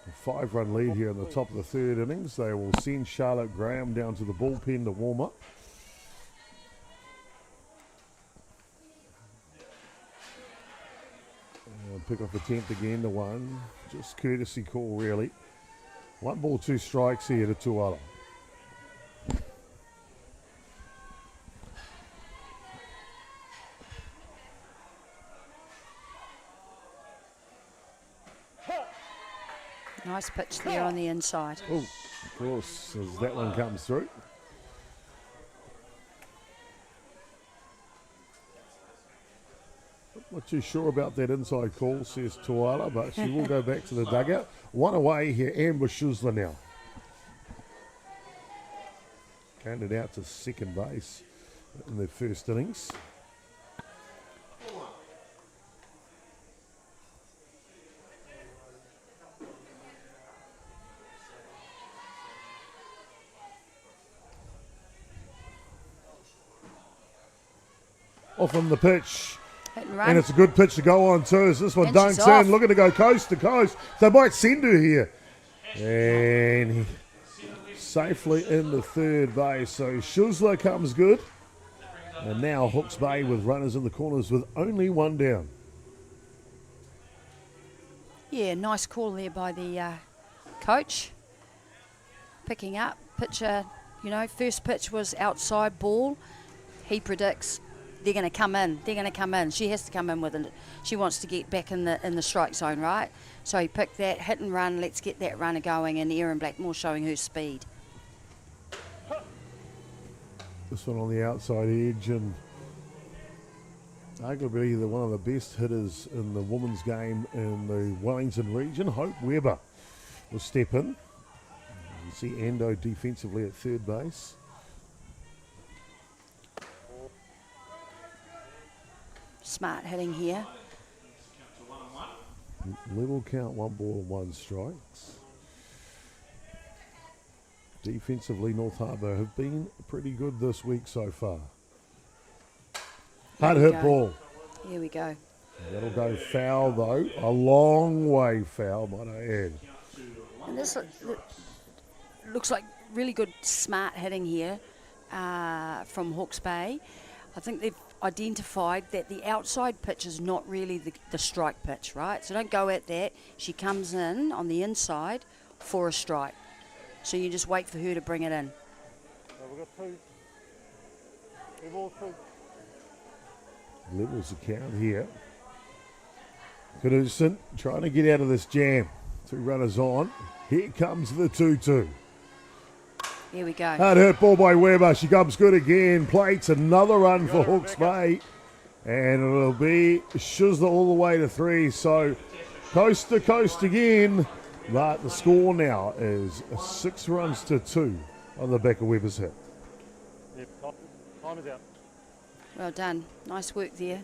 a 5-run lead here in the top of the third innings. They will send Charlotte Graham down to the bullpen to warm up. Pick off the 10th again to 1. Just courtesy call, really. 1 ball, 2 strikes here to Tuala. Nice pitch there on the inside. Oh, of course, as that one comes through. Not too sure about that inside call, says Tuala, but she will go back to the dugout. One away here, Amber Schusler now. Counted out to second base in the first innings. Off on the pitch. Hit and run. And it's a good pitch to go on too. As this one And dunks she's off. in, looking to go coast to coast. They might send her here. And safely into third base. So Schusler comes good. And now Hawke's Bay with runners in the corners with only 1 down. Yeah, nice call there by the coach. Picking up. Pitcher, you know, first pitch was outside ball. He predicts they're going to come in. They're going to come in. She has to come in with it. She wants to get back in the strike zone, right? So he picked that hit and run. Let's get that runner going. And Erin Blackmore showing her speed. This one on the outside edge, and arguably one of the best hitters in the women's game in the Wellington region, Hope Weber, will step in. You see Ando defensively at third base. Smart hitting here. Level count, 1 ball and 1 strikes. Defensively, North Harbour have been pretty good this week so far. Hard There we hit go. ball. Here we go. That'll go foul though. A long way foul, might I add. And this looks like really good, smart hitting here from Hawke's Bay. I think they've identified that the outside pitch is not really the strike pitch, right? So don't go at that. She comes in on the inside for a strike. So you just wait for her to bring it in. So we've got 2. 2 balls, 2. Levels the count here. Knudsen trying to get out of this jam. 2 runners on. Here comes the 2-2. Here we go. Hard hit ball by Weber. She comes good again. Plates another run for Hawke's Bay. And it'll be Shizzler all the way to 3. So coast to coast again. But the score now is 6 runs to 2 on the back of Weber's hit. Yep, time is out. Well done. Nice work there.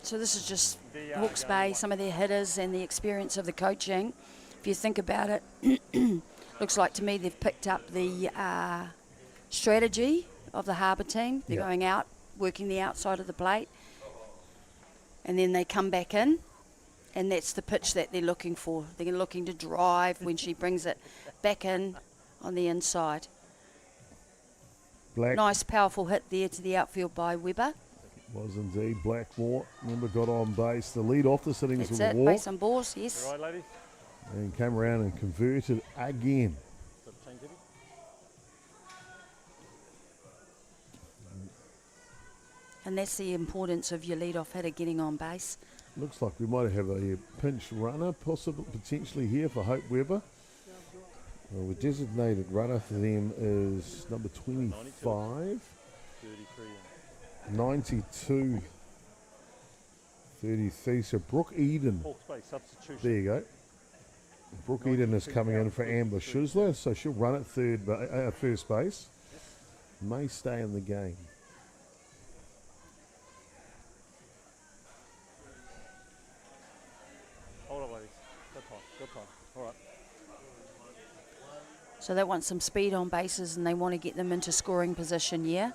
So this is just Hawke's Bay, some of their hitters and the experience of the coaching. If you think about it, looks like to me they've picked up the strategy of the Harbour team. They're going out, working the outside of the plate, and then they come back in, and that's the pitch that they're looking for. They're looking to drive when she brings it back in on the inside. Black Nice, powerful hit there to the outfield by Weber. was indeed Blackmore. Remember, got on base. The lead off this innings That's with a it, walk. base on balls, yes. All right, ladies. And came around and converted again. So change it. And that's the importance of your lead-off hitter getting on base. Looks like we might have a pinch runner potentially here for Hope Weber. The designated runner for them is number 25. 33. 92. 33. So Brooke Eden. Hawke's Bay substitution. There you go. Brooke Eden is coming in for Amber Shizzler, so she'll run at first base. May stay in the game. Hold on, ladies. Good time. Good time. All right. So they want some speed on bases and they want to get them into scoring position, yeah?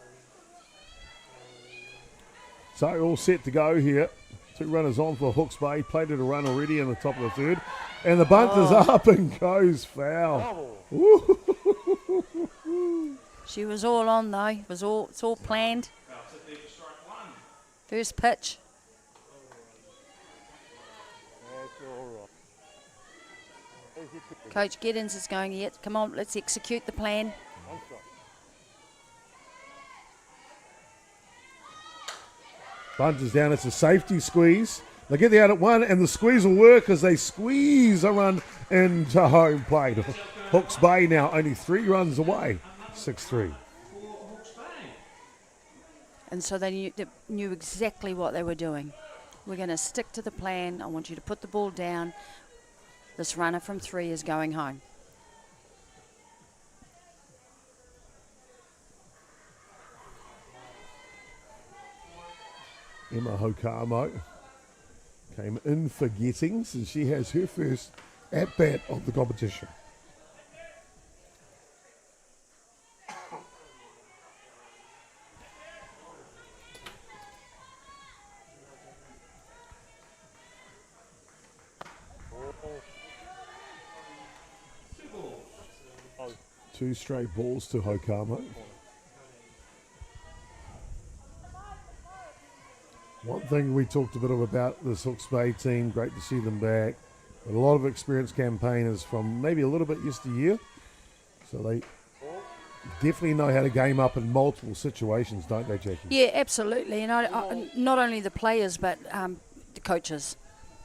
So all set to go here. 2 runners on for Hawke's Bay. Plated a run already in the top of the third. And the bunt is up and goes foul. She was all on though. It's all planned. First pitch. That's all right. Coach Giddens is going yet. Come on, let's execute the plan. One strike. Bunt is down. It's a safety squeeze. They get the out at 1, and the squeeze will work as they squeeze a run into home plate. Hawke's Bay now only 3 runs away. 6-3. And so they knew exactly what they were doing. We're going to stick to the plan. I want you to put the ball down. This runner from 3 is going home. Emma Hokamo came in for Gettings, and she has her first at-bat of the competition. Two straight balls to Hokamo. One thing we talked a bit about this Hawke's Bay team, great to see them back. A lot of experienced campaigners from maybe a little bit yesteryear. So they definitely know how to game up in multiple situations, don't they, Jackie? Yeah, absolutely. And I, not only the players, but the coaches.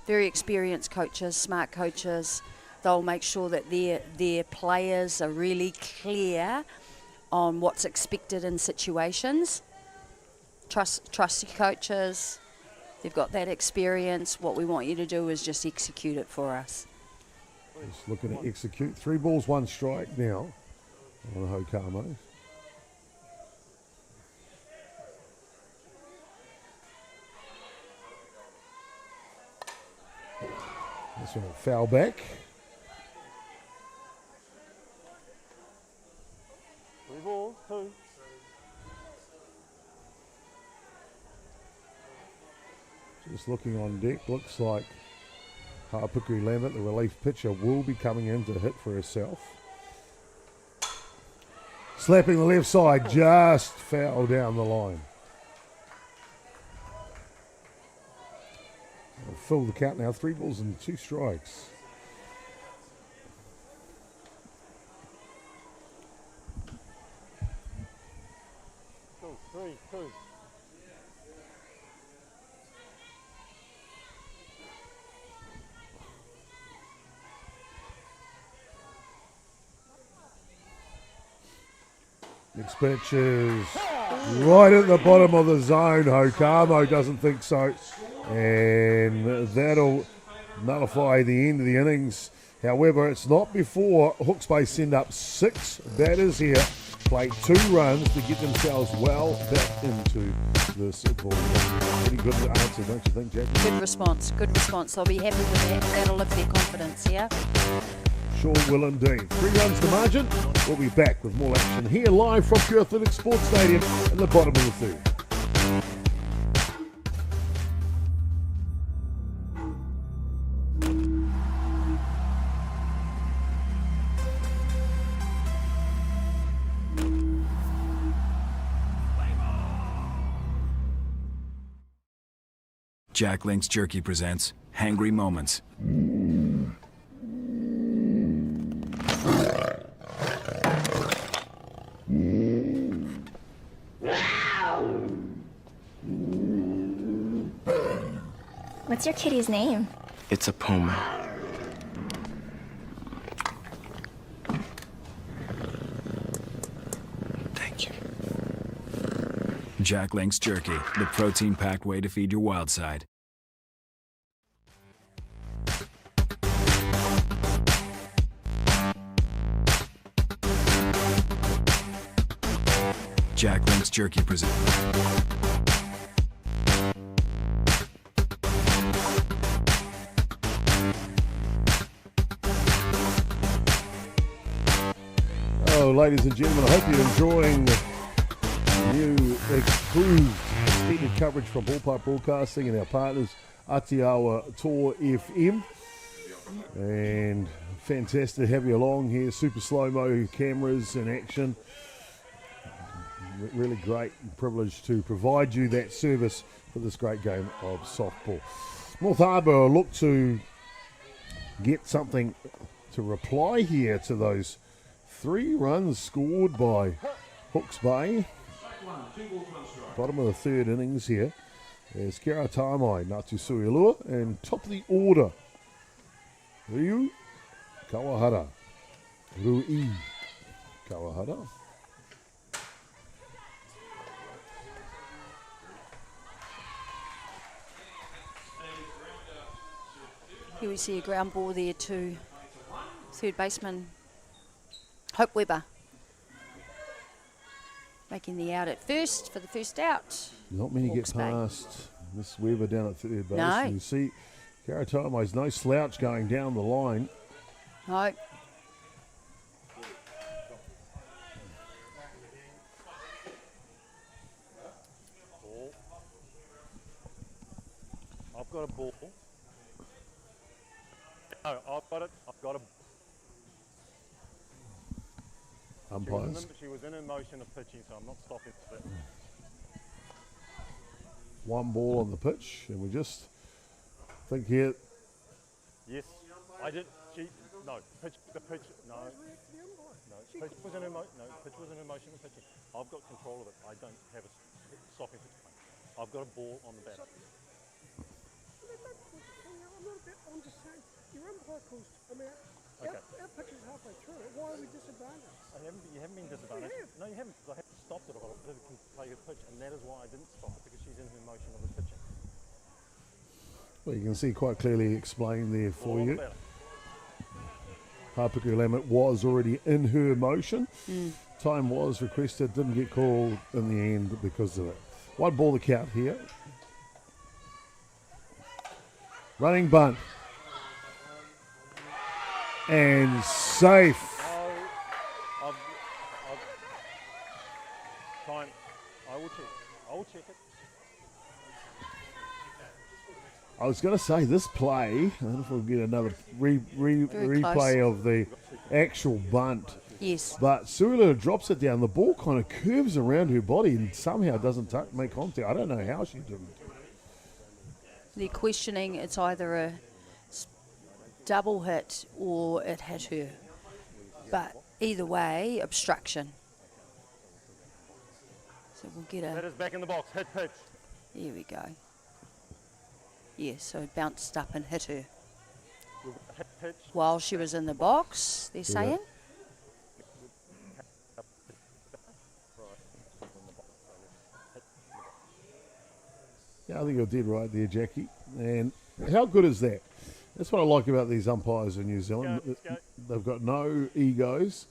Very experienced coaches, smart coaches. They'll make sure that their players are really clear on what's expected in situations. Trust your coaches. They've got that experience. What we want you to do is just execute it for us. Just looking to execute. 3 balls, 1 strike now on Hokamo. This one will foul back. 3 balls, 2. Just looking on deck, looks like Harbour Lambert, the relief pitcher, will be coming in to hit for herself. Slapping the left side, just foul down the line. We'll fill the count now, 3 balls and 2 strikes. Two, 3, 2. Next pitch is right at the bottom of the zone. Hokamo doesn't think so. And that'll nullify the end of the innings. However, it's not before Hawke's Bay send up 6 batters here. Play 2 runs to get themselves well back into this ball. Pretty good answer, don't you think, Jackie? Good response, good response. I'll be happy with that. That'll lift their confidence, yeah? Sure will indeed. 3 runs to margin. We'll be back with more action here live from Pure Athletics Sports Stadium in the bottom of the third. Jack Link's Jerky presents Hangry Moments. What's your kitty's name? It's a puma. Thank you. Jack Link's Jerky, the protein-packed way to feed your wild side. Jack Link's Jerky presents. Oh, ladies and gentlemen, I hope you're enjoying the new improved extended coverage from Ballpark Broadcasting and our partners, Atiawa Toa FM. And fantastic to have you along here. Super slow-mo cameras in action. Really great privilege to provide you that service for this great game of softball. North Harbour look to get something to reply here to those 3 runs scored by Hawke's Bay. Bottom of the third innings here. There's Karatamai, Natusuilua, and top of the order, Ryu Kawahara. Rui Kawahara. Here we see a ground ball there to third baseman Hope Weber. Making the out at first for the first out. Not many Hawke's get Bay. past Miss Weber down at third base. No. You see Karatamai's no slouch going down the line. No. Ball. I've got a ball. No, I've got it. I've got a. Umpires. She was in her motion of pitching, so I'm not stopping it. 1 ball on the pitch, and we just think here. Yes, I did. No, pitch. The pitch. No. Pitch was in her pitch was in her motion of pitching. I've got control of it. I don't have a stopping pitch. I've got a ball on the bat. I'm just saying, your umpire calls, our pitch is halfway through it. Why are we disadvantaged? You haven't been disadvantaged. No, you haven't, because I haven't stopped it. I did play a pitch, and that is why I didn't stop it, because she's in her motion of the pitching. Well, you can see quite clearly explained there for All you. about it. Harbour Lambert was already in her motion. Time was requested, didn't get called in the end because of it. 1 ball the count here. Running bunt. And safe. Time. I will check. I will check it. I was going to say this play, I don't know if we'll get another replay of the actual bunt. Yes. But Surilua drops it down. The ball kind of curves around her body and somehow doesn't make contact. I don't know how she did it. They're questioning it's either a double hit or it hit her. But either way, obstruction. So we'll get That is back in the box. Hit pitch. There we go. Yeah, so it bounced up and hit her. Hit pitch. While she was in the box, they're saying. Yeah, I think you did right there, Jackie. And how good is that? That's what I like about these umpires in New Zealand. Let's go. They've got no egos.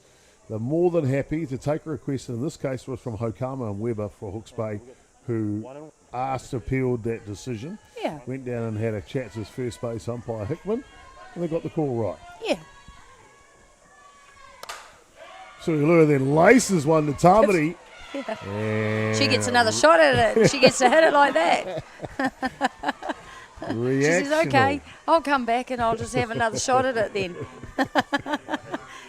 They're more than happy to take a request, and in this case was from Hokama and Weber for Hawke's Bay, who appealed that decision. Yeah. Went down and had a chat to his first base umpire, Hickman, and they got the call right. Yeah. So Lua then laces one to Tamati. Yeah. And She gets another shot at it. She gets to hit it like that. She says, okay, I'll come back and I'll just have another shot at it then.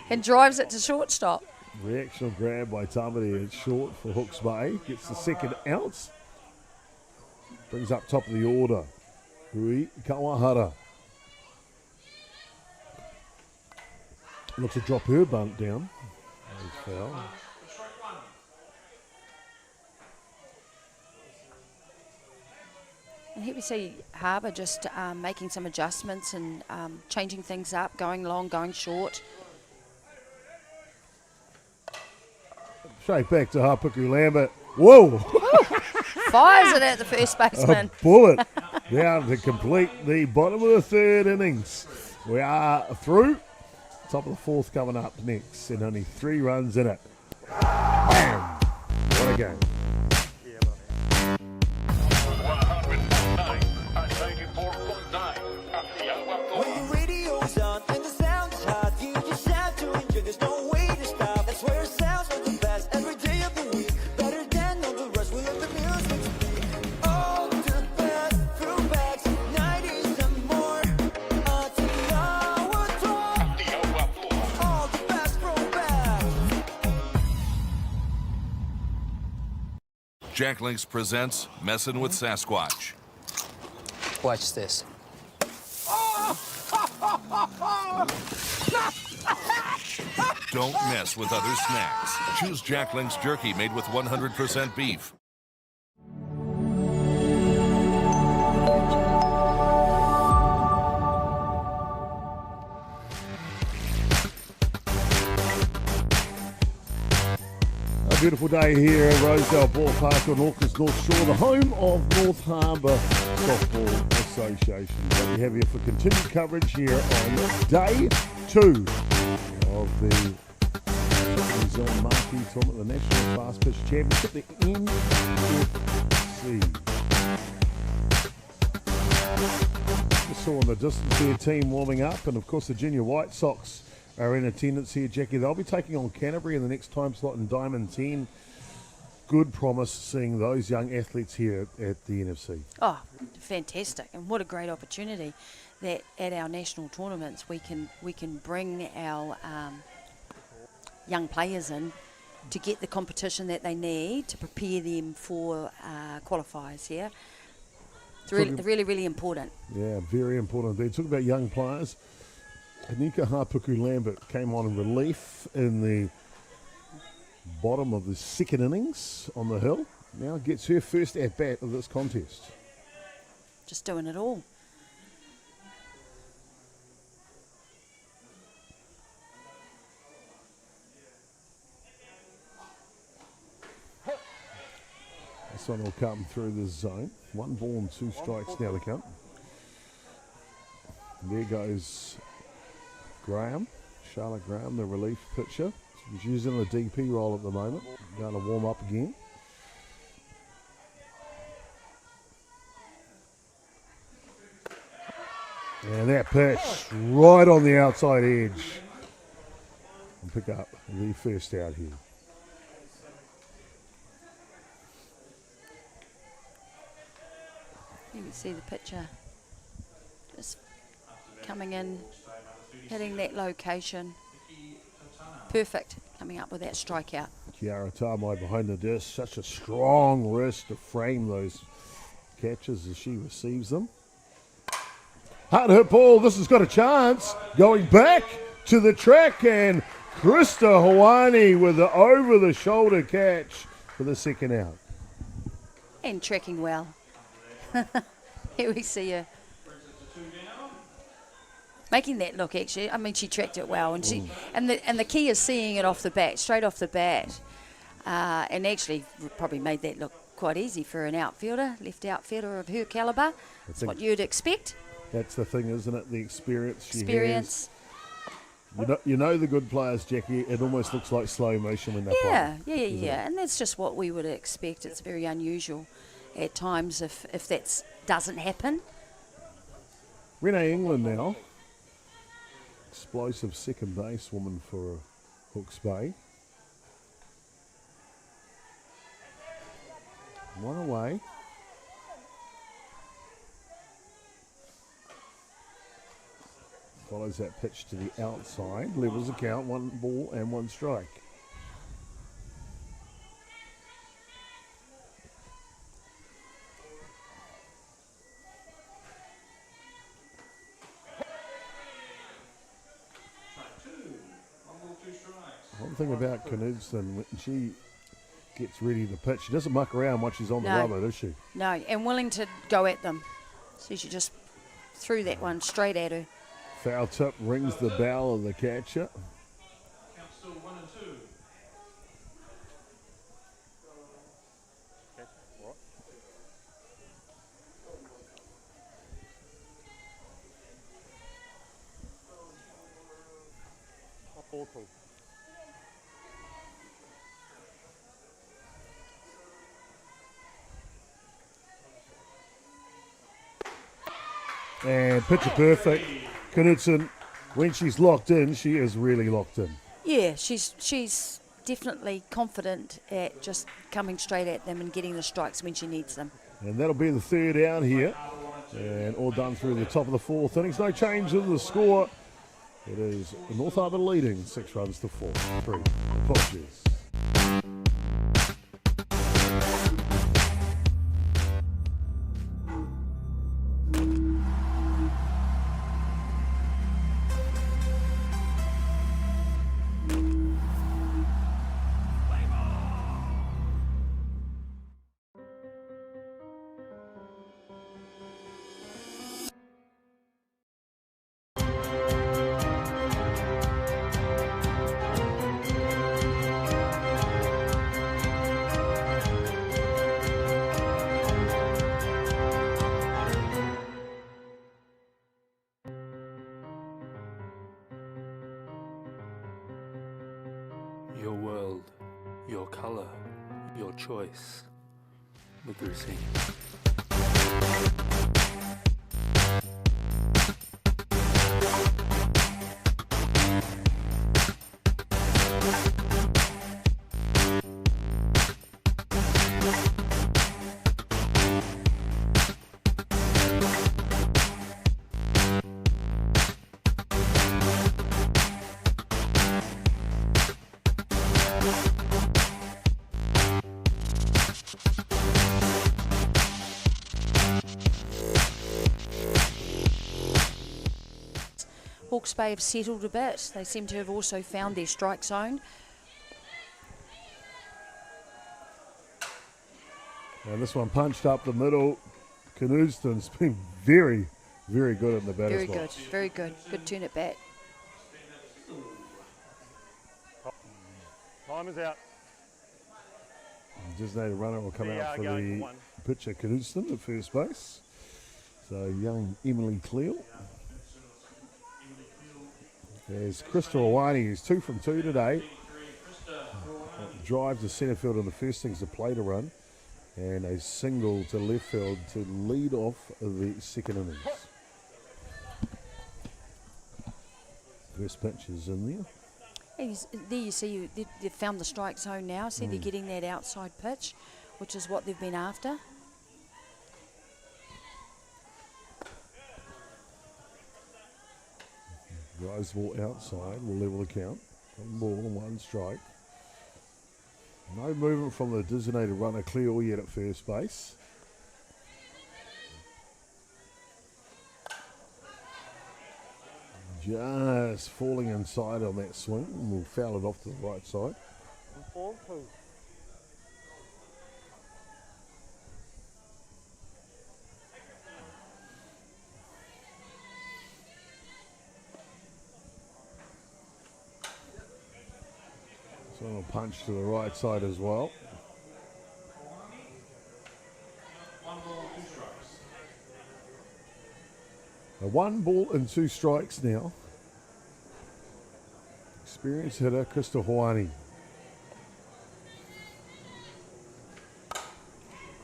And drives it to shortstop. Reactional grab by Tamati at short for Hawke's Bay. Gets the second out. Brings up top of the order. Rui Kawahara. Looks to drop her bunt down. Foul. And here we see Harbour just making some adjustments and changing things up, going long, going short. Straight back to Hapuku Lambert. Whoa! Fires it at the first baseman. A bullet down to complete the bottom of the third innings. We are through. Top of the fourth coming up next, and only 3 runs in it. Bam! What a game. When the radio's on and the sound's hot, you just have to enjoy. There's no way to stop. That's where it sounds like the best every day of the week. Better than all the rest. We let the music speak. All the best throwbacks, 90s and more. Atiawa Toa. All the best throwbacks. Jack Links presents Messin' with Sasquatch. Watch this. Don't mess with other snacks. Choose Jack Link's jerky made with 100% beef. A beautiful day here at Rosedale Ballpark on Auckland's North Shore, the home of North Harbour Softball Association. But we have here for continued coverage here on day 2 of the New Zealand Marquee Tournament, the National Fast Pitch Championship, the NFC. Just saw in the distance their team warming up, and of course the Junior White Sox are in attendance here, Jackie. They'll be taking on Canterbury in the next time slot in Diamond 10. Good promise seeing those young athletes here at the NFC. Oh, fantastic. And what a great opportunity that at our national tournaments we can bring our young players in to get the competition that they need to prepare them for qualifiers here. It's really, really important. Yeah, very important. They talk about young players. Anika Hapuku Lambert came on in relief in the bottom of the second innings on the hill. Now gets her first at-bat of this contest. Just doing it all. This one will come through the zone. 1 ball and 2 strikes now to count. There goes Graham, Charlotte Graham, the relief pitcher. She's using the DP role at the moment. Going to warm up again. And that pitch right on the outside edge. And pick up the first out here. You can see the picture coming in, hitting that location. Perfect, coming up with that strikeout. Kiara Tamai behind the disc, such a strong wrist to frame those catches as she receives them. Hard hit ball, this has got a chance. Going back to the track, and Krista Hawani with the over-the-shoulder catch for the second out. And tracking well. Here we see her. Making that look, actually. I mean, she tracked it well, and the key is seeing it off the bat, straight off the bat, and actually probably made that look quite easy for an outfielder, left outfielder of her calibre. That's what you'd expect. That's the thing, isn't it? The experience she Experience. has. You know the good players, Jackie. It almost looks like slow motion when they're playing. Yeah. And that's just what we would expect. It's very unusual at times if that doesn't happen. Renee England now. Explosive second base woman for Hawke's Bay. One away. Follows that pitch to the outside. Levels the count. 1 ball and 1 strike. One thing about Knudsen, when she gets ready to pitch, she doesn't muck around once she's on the rubber, does she? No, and willing to go at them. So she just threw that one straight at her. Foul tip rings the bell of the catcher. Count still 1 and 2. Okay, all right. Awful. And picture perfect. Knudsen, when she's locked in, she is really locked in. Yeah, she's definitely confident at just coming straight at them and getting the strikes when she needs them. And that'll be the third out here. And all done through the top of the 4th innings. No change in the score. It is North Harbour leading 6 runs to 4. 3. Apologies. Your world, your colour, your choice. With receipt. Hawke's Bay have settled a bit. They seem to have also found their strike zone. And this one punched up the middle. Knudsen's been very, very good in the batter's box. Very good. Good turn at bat. Time is out. Designated runner will come out for the pitcher Knudsen at first base. So young Emily Cleal. There's Krista Awani, who's 2 from 2 today. Drive to centre field on the first thing's a play to run. And a single to left field to lead off the second innings. First pitch is in there. There you see, they've found the strike zone now. See, they're getting that outside pitch, which is what they've been after. Rosedale outside will level the count. 1 ball and 1 strike. No movement from the designated runner Cleo yet at first base. Just falling inside on that swing, and we'll foul it off to the right side. So a punch to the right side as well. 1 ball and 2 strikes now. Experienced hitter, Krista Hawani.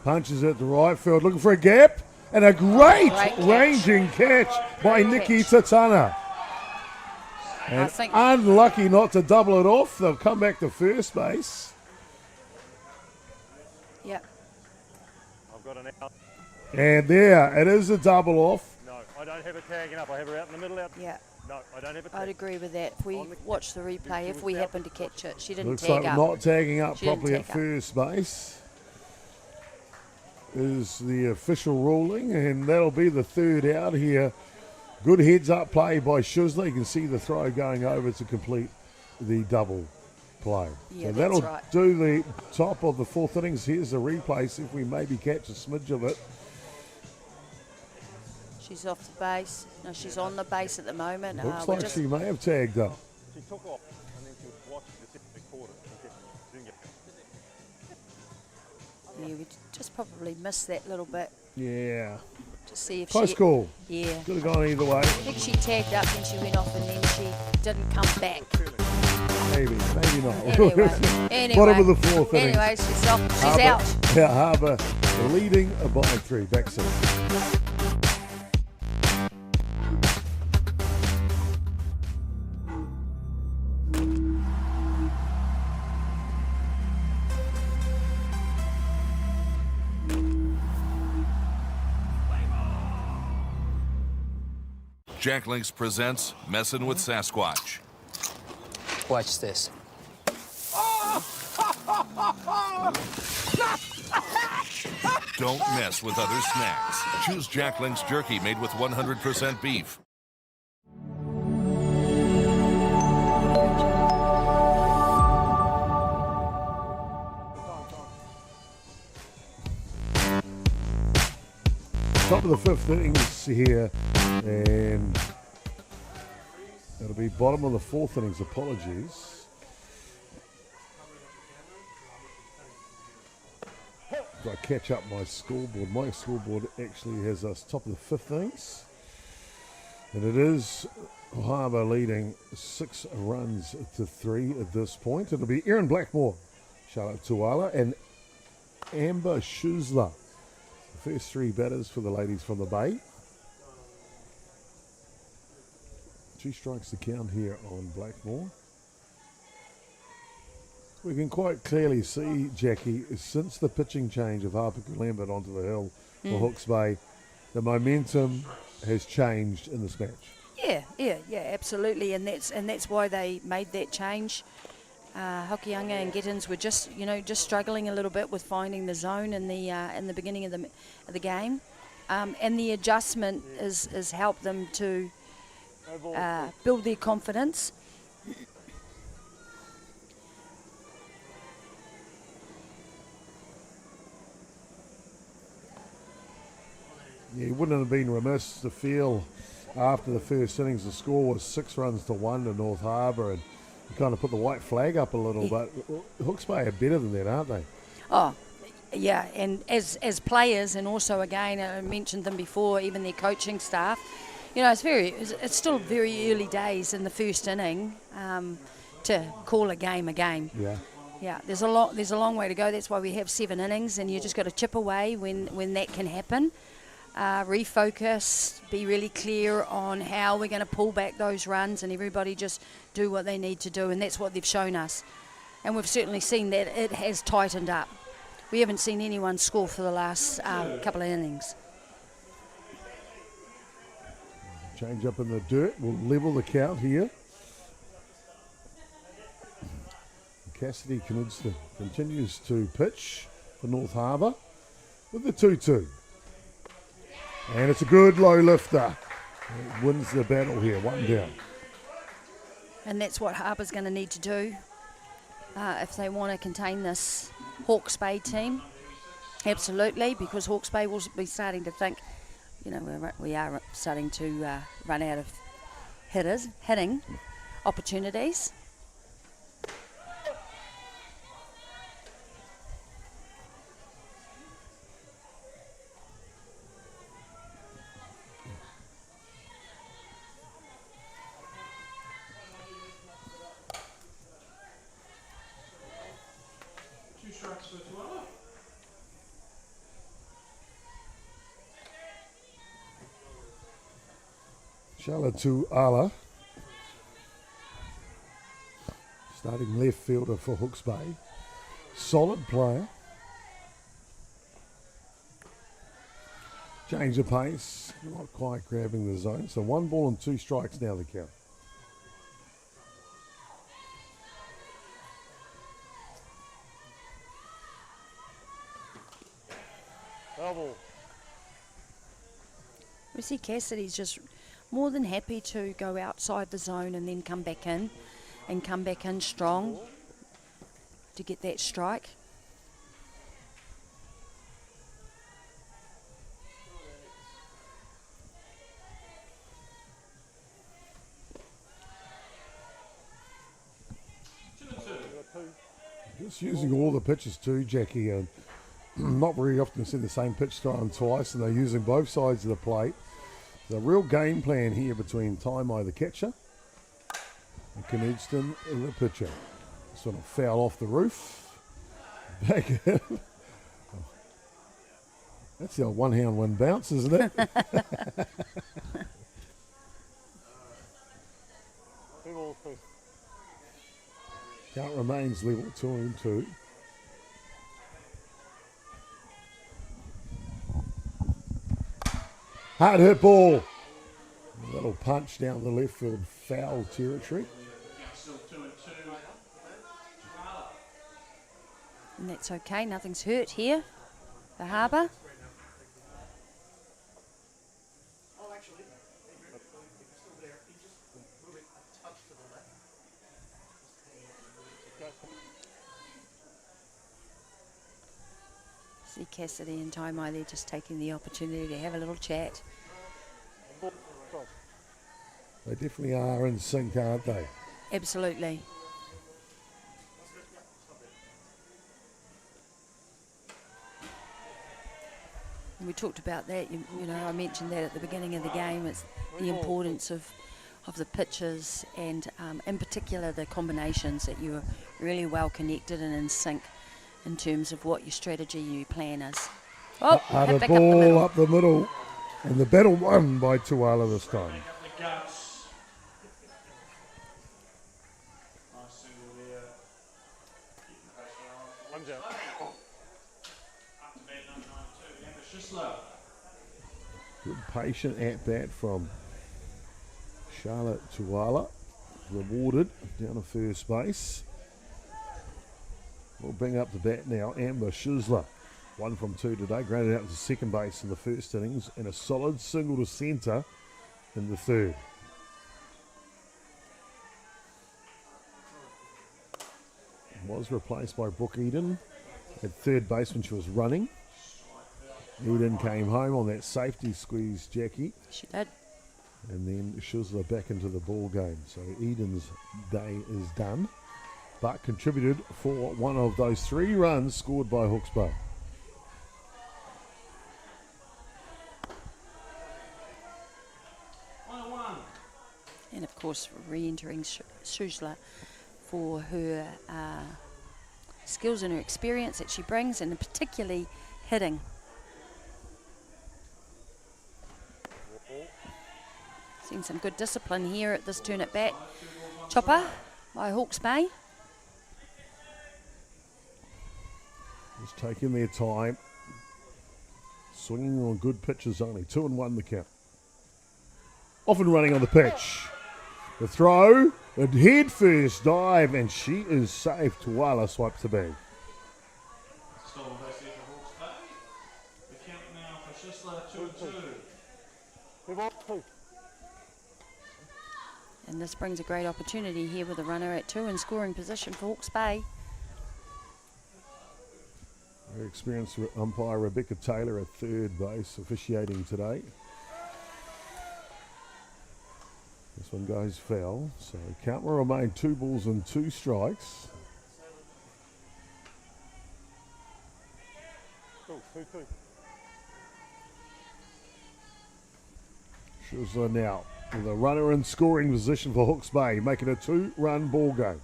Punches at the right field, looking for a gap, and a great ranging catch by Nikki Tatana. And unlucky not to double it off. They'll come back to first base. Yep. I've got an out. And there, it is a double off. No, I don't have it tagging up. I have her out in the middle. Out. Yeah. No, I don't have it. I'd agree with that. If we watch the replay, if we happen to catch it, she didn't Looks tag like up. not tagging up She didn't properly at tag up. first base is the official ruling, and that'll be the 3rd out here. Good heads-up play by Shuzla. You can see the throw going over to complete the double play. Yeah, so that'll that's right. do the top of the 4th innings. Here's the replay, see if we maybe catch a smidge of it. She's off the base. No, she's on the base at the moment. Looks we're like just- she may have tagged up. She took off and then she was watching the second quarter. Yeah, we just probably missed that little bit Yeah. to see if Close she... call. Yeah. Could have gone either way. I think she tagged up and she went off and then she didn't come back. Maybe not. Anyway, Bottom of the 4th innings. Anyway, she's off. She's out. Yeah, Harbour leading by 3. Back 6. Jack Links presents Messin' with Sasquatch. Watch this. Don't mess with other snacks. Choose Jack Links jerky made with 100% beef. Top of the 5th innings here, and it'll be bottom of the 4th innings. Apologies. I catch up my scoreboard. My scoreboard actually has us top of the 5th innings, and it is Harbour leading 6 runs to 3 at this point. It'll be Erin Blackmore, Charlotte Tuala, and Amber Shuzla. First 3 batters for the ladies from the Bay. 2 strikes to count here on Blackmore. We can quite clearly see, Jackie, since the pitching change of Harper Lambert onto the hill for Hawke's Bay, the momentum has changed in this match. Yeah, absolutely, and that's why they made that change. Hokianga and Gittins were just struggling a little bit with finding the zone in the beginning of the game, and the adjustment has helped them to build their confidence. Yeah, it wouldn't have been remiss to feel after the first innings the score was 6 runs to 1 to North Harbour, and kind of put the white flag up a little, but Hawke's Bay are better than that, aren't they? Oh, yeah, and as players, and also again, I mentioned them before, even their coaching staff. It's still very early days in the first inning to call a game a game. Yeah, there's a long way to go. That's why we have 7 innings, and you just got to chip away when that can happen. Refocus, be really clear on how we're going to pull back those runs, and everybody just do what they need to do, and that's what they've shown us. And we've certainly seen that it has tightened up. We haven't seen anyone score for the last couple of innings. Change up in the dirt. We'll level the count here. Cassidy Knudsen continues to pitch for North Harbour with the 2-2. And it's a good low lifter. It wins the battle here, 1 down. And that's what Harbour's going to need to do if they want to contain this Hawke's Bay team. Absolutely, because Hawke's Bay will be starting to think, we are starting to run out of hitting opportunities. Atiawa, starting left fielder for Hawke's Bay. Solid player. Change of pace, not quite grabbing the zone. So 1 ball and 2 strikes now the count. Double. We see Cassidy's just more than happy to go outside the zone and then come back in strong to get that strike. Just using all the pitches too, Jackie, and not very often see the same pitch thrown twice, and they're using both sides of the plate. There's a real game plan here between Taimai, the catcher, and Knudsen, the pitcher. Sort of foul off the roof. Back in. That's the old one-hand one bounce, isn't it? Count remains level 2-2. Hard hit ball. A little punch down the left field, foul territory. And that's okay, nothing's hurt here for Harbour. See Cassidy and Taimai, they're just taking the opportunity to have a little chat. They definitely are in sync, aren't they? Absolutely. And we talked about that, you know, I mentioned that at the beginning of the game. It's the importance of the pitches and in particular the combinations, that you are really well connected and in sync in terms of what your strategy, your plan is. Oh, Hard back ball up the middle. And the battle won by Tuala this time. Good patient at bat from Charlotte Tuala. Rewarded down to first base. We'll bring up the bat now. Amber Schizzler. 1 from 2 today. Grounded out to second base in the first innings. And a solid single to centre in the third. Was replaced by Brooke Eden at third base when she was running. Eden came home on that safety squeeze, Jackie. She did. And then Schizzler back into the ball game. So Eden's day is done. But contributed for one of those 3 runs scored by Hawke's Bay. And of course, re-entering Schizzler for her skills and her experience that she brings, and particularly hitting. Seen some good discipline here at this turn at bat. Chopper by Hawke's Bay. Just taking their time. Swinging on good pitches only. 2-1 the count. off and running on the pitch. The throw, a head first dive, and she is safe. Tuala swipes the bag. And this brings a great opportunity here with a runner at 2 in scoring position for Hawke's Bay. Very experienced umpire Rebecca Taylor at third base officiating today. This one goes foul, so count will remain 2 balls and 2 strikes. Cool, 2-2. Shuzla now with a runner in scoring position for Hawke's Bay, making a 2-run ball game.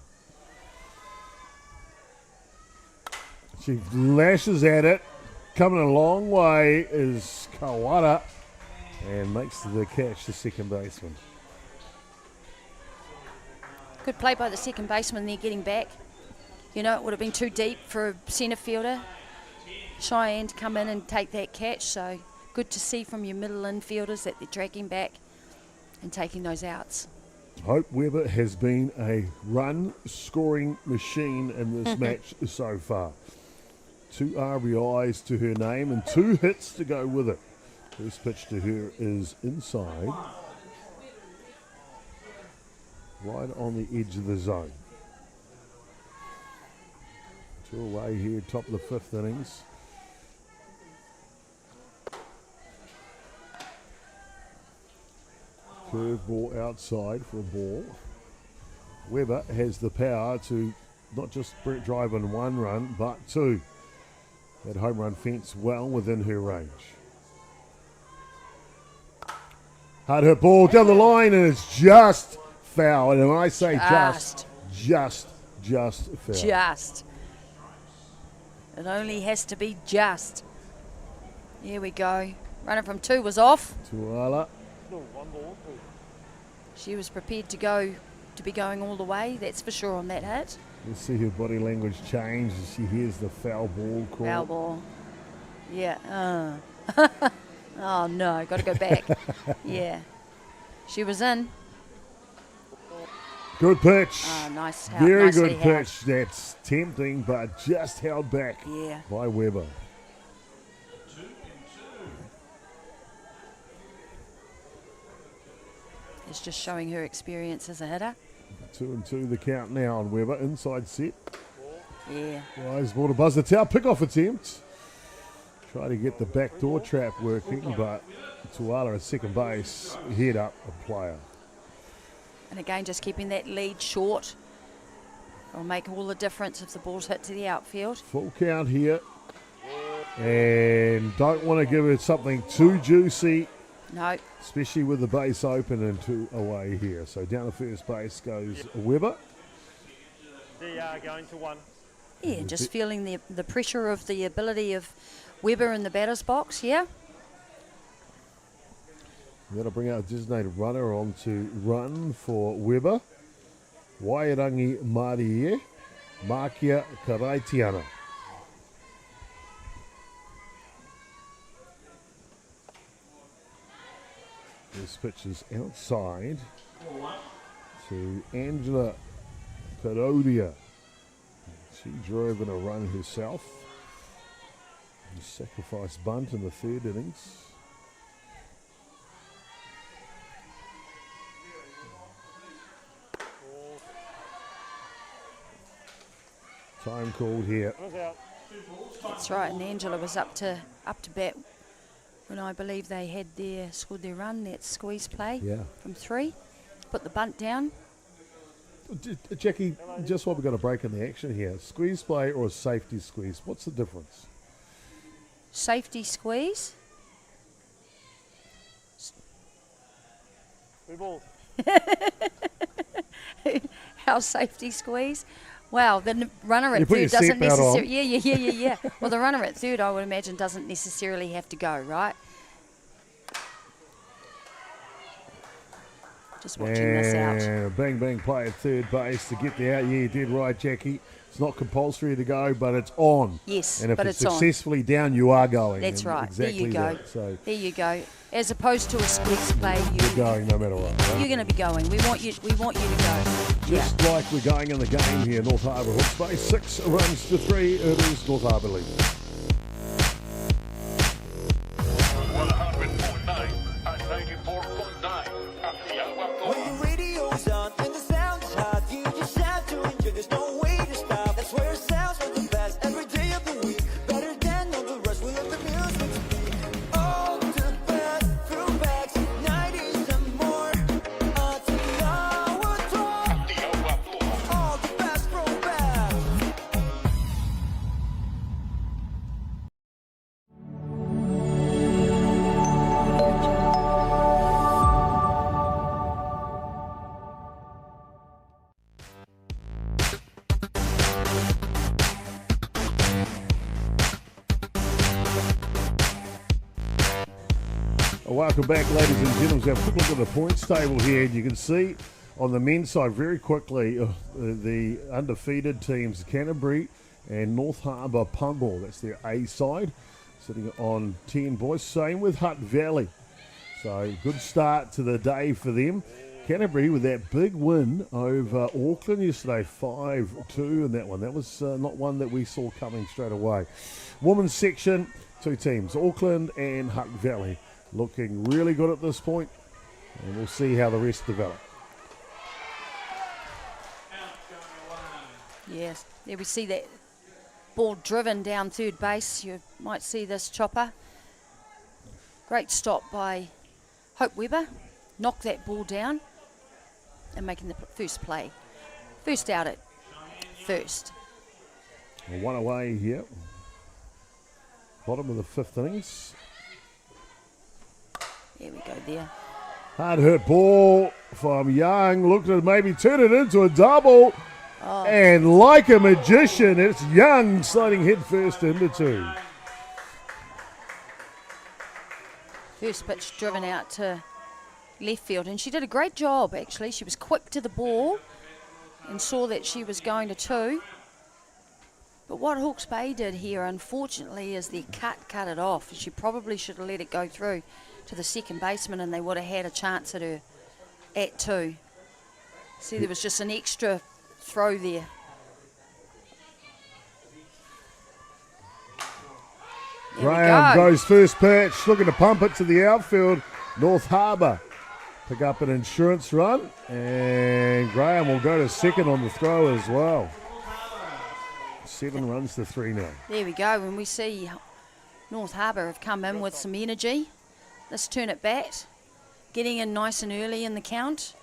She lashes at it. Coming a long way is Kawara and makes the catch, the second baseman. Good play by the second baseman there getting back. You know, it would have been too deep for a centre fielder. Cheyenne to come in and take that catch, so good to see from your middle infielders that they're dragging back and taking those outs. Hope Weber has been a run-scoring machine in this match so far. 2 RBIs to her name and 2 hits to go with it. First pitch to her is inside. Right on the edge of the zone. 2 away here, top of the 5th innings. Curveball outside for a ball. Weber has the power to not just drive in 1 run, but 2. That home run fence well within her range. Hard hit ball down the line, and it's just foul. And when I say just foul. Just. It only has to be just. Here we go. Runner from 2 was off. Tuala. She was prepared to be going all the way, that's for sure on that hit. You'll see her body language change as she hears the foul ball call. Foul ball. Yeah. Oh no, got to go back. Yeah. She was in. Good pitch. Oh, nice. Very nicely good held. pitch. That's tempting, but just held back by Weber. It's just showing her experience as a hitter. 2-2 the count now on Weber. Inside set. Yeah. Wise ball to buzzer tower. Pick-off attempt. Try to get the backdoor trap working, but Tuala at second base. Head up a player. And again, just keeping that lead short will make all the difference if the ball's hit to the outfield. Full count here. And don't want to give it something too juicy. No. Especially with the base open and 2 away here. So down to first base goes Weber. They are going to 1. Yeah, just feeling the pressure of the ability of Weber in the batter's box, yeah. We're going to bring out a designated runner on to run for Weber. Wairangi Marie, Makia Karaitiana. This pitch is outside to Angela Perodia. She drove in a run herself. Sacrifice bunt in the 3rd innings. Time called here. That's right, and Angela was up to bat when I believe they had scored their run, that squeeze play from 3. Put the bunt down. Jackie, just while we've got a break in the action here, squeeze play or a safety squeeze, what's the difference? Safety squeeze. How safety squeeze? Wow, the runner at 3rd doesn't necessarily. Yeah. Well, the runner at 3rd, I would imagine, doesn't necessarily have to go, right? Just watching this out. And bang, bang play at third base to get the out. Yeah, you did right, Jackie. It's not compulsory to go, but it's on. Yes, and if but it's on. successfully down, you are going. That's And right. Exactly there you go. that. So there you go. As opposed to a squeeze play, you're going no matter what. Right? You're going to be going. We want you to go. Just like we're going in the game here, North Harbour hook space, 6 runs to 3. It is North Harbour lead. 100.9 and 94.9 Atiawa Toa. When the radio's on and the sound's hot, you just have to enjoy. There's no way to stop. That's where it sounds like the best every day of the week. Better than all the rest. We let the music speak. All the best throwbacks, 90s and more. Atiawa Toa. All the best throwbacks. Welcome back, ladies and gentlemen. Have a quick look at the points table here. You can see on the men's side very quickly the undefeated teams, Canterbury and North Harbour Pumball. That's their A side, sitting on 10 boys. Same with Hutt Valley. So good start to the day for them. Canterbury with that big win over Auckland yesterday, 5-2 in that one. That was not one that we saw coming straight away. Women's section, 2 teams, Auckland and Hutt Valley. Looking really good at this point, and we'll see how the rest develop. Yes, there we see that ball driven down third base. You might see this chopper. Great stop by Hope Weber. Knocked that ball down and making the first play. First out at first. One away here. Bottom of the 5th innings. There we go there. Hard hit ball from Young. Looked at maybe turn it into a double. Oh. And like a magician, it's Young sliding head first into 2. First pitch driven out to left field, and she did a great job actually. She was quick to the ball and saw that she was going to 2. But what Hawke's Bay did here, unfortunately, is they cut it off. She probably should have let it go through to the second baseman, and they would have had a chance at her at 2. See, there was just an extra throw there. Graham goes first pitch, looking to pump it to the outfield. North Harbour pick up an insurance run, and Graham will go to second on the throw as well. 7 runs to 3 now. There we go, and we see North Harbour have come in with some energy. Let's turn it bat, getting in nice and early in the count.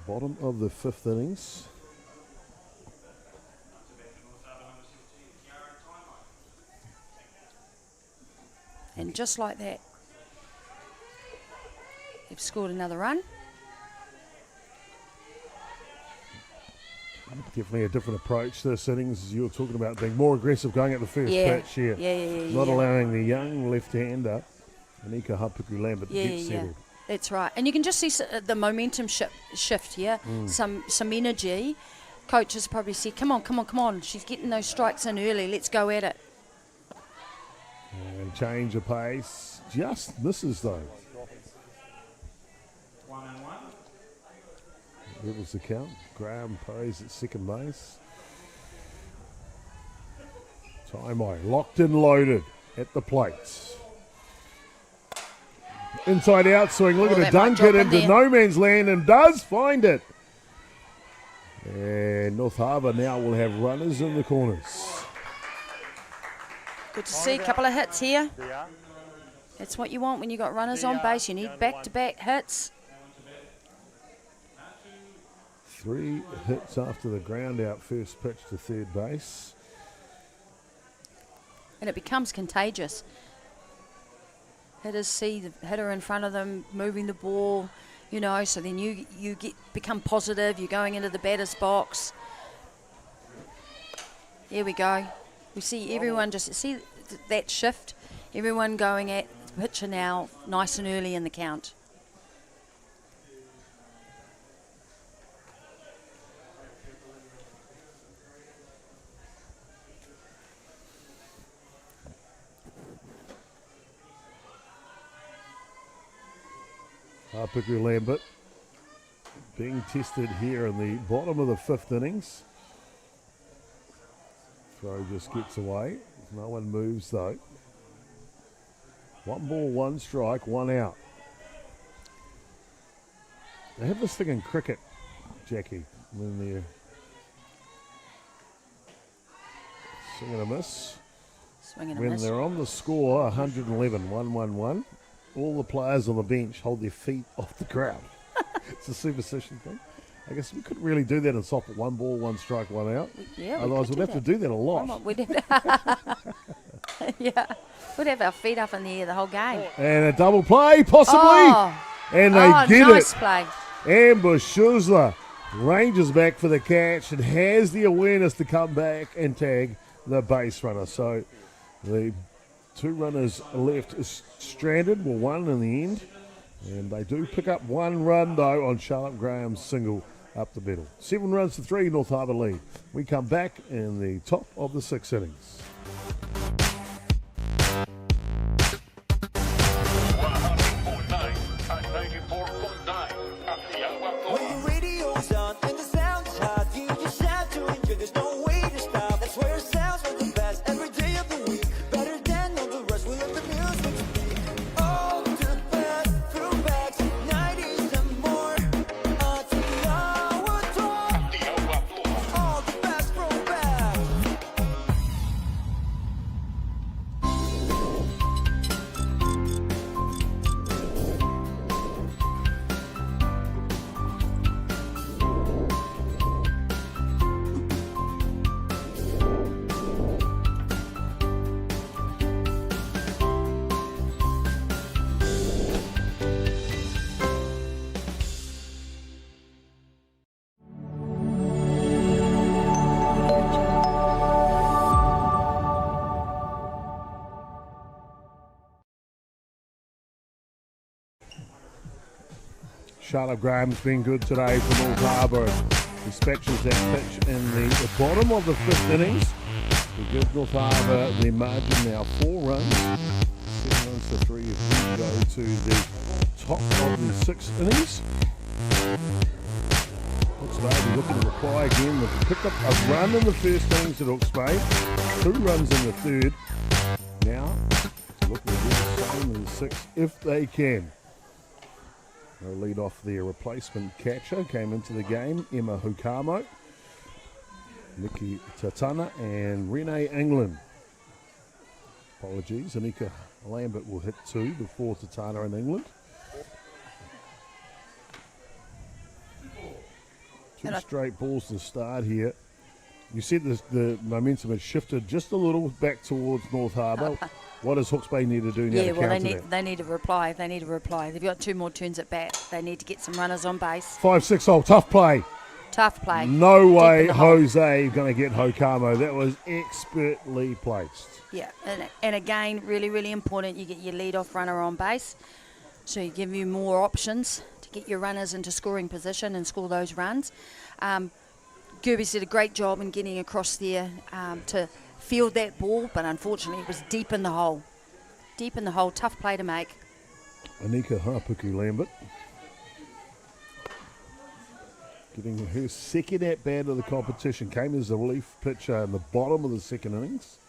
Bottom of the 5th innings. And just like that, they've scored another run. Definitely a different approach to this innings, as you were talking about, being more aggressive going at the first pitch here. Not allowing the young left-hander, Anika Hapuku-Lambert, to get settled. That's right. And you can just see the momentum shift here, some energy. Coach has probably said, come on. She's getting those strikes in early. Let's go at it. And change of pace. Just misses, though. 1-1. That was the count. Graham plays at second base. Taimai locked and loaded at the plates. Inside out swing, looking to dunk it into no man's land, and does find it. And North Harbour now will have runners in the corners. Good to see a couple of hits here. That's what you want when you got runners on base. You need back-to-back hits. 3 hits after the ground out first pitch to third base. And it becomes contagious. Hitters see the hitter in front of them moving the ball, so then you become positive. You're going into the batter's box. Here we go. We see everyone see that shift. Everyone going at the pitcher now nice and early in the count. Harpuku Lambert being tested here in the bottom of the 5th innings. Throw just gets away. No one moves though. 1 ball, 1 strike, 1 out. They have this thing in cricket, Jackie, when they're swing and a miss. Swing and a When miss. they're on the score, 111, 1-1-1, all the players on the bench hold their feet off the ground. It's a superstition thing. I guess we couldn't really do that in softball. 1 ball, 1 strike, 1 out. Yeah, Otherwise, we'd have to do that a lot. Yeah, we'd have our feet up in the air the whole game. And a double play, possibly. Oh. And they get nice it. Play. Amber Schussler ranges back for the catch and has the awareness to come back and tag the base runner. So the 2 runners left is stranded, well, 1 in the end. And they do pick up 1 run, though, on Charlotte Graham's single up the middle. 7 runs to 3, North Harbour lead. We come back in the top of the 6th innings. When the radio's on and the sound is hot, you just have to enjoy. There's no way to stop. That's where it sounds from the best every day of the week. Better than all the rest. We let the music speak. All the best throwbacks, 90s and more. Atiawa Toa. All the best throwbacks. Charlotte Graham's been good today for North Harbour. Dispatches that pitch in the bottom of the 5th innings. We give North Harbour their margin now 4 runs. 7 runs to 3 if we go to the top of the 6th innings. Hawke's Bay be looking to reply again. They've picked up a run in the 1st innings at Hawke's Bay. 2 runs in the 3rd. Now, looking to do the same in the 6th if they can. They'll lead off their replacement catcher, came into the game, Emma Hukamo, Nikki Tatana and Renee England. Apologies, Anika Lambert will hit 2 before Tatana and England. 2 straight balls to start here. You said the momentum has shifted just a little back towards North Harbour. What does Hawke's Bay need to do now to counter that? They need to reply. They've got 2 more turns at bat. They need to get some runners on base. 5-6 hole, tough play. Tough play. No way Jose going to get Hokamo. That was expertly placed. Yeah, and again, really, really important, you get your lead-off runner on base. So you give you more options to get your runners into scoring position and score those runs. Gerbes did a great job in getting across there to field that ball, but unfortunately it was deep in the hole. Deep in the hole, tough play to make. Anika Harpuku Lambert getting her 2nd at-bat of the competition. Came as a relief pitcher in the bottom of the 2nd innings.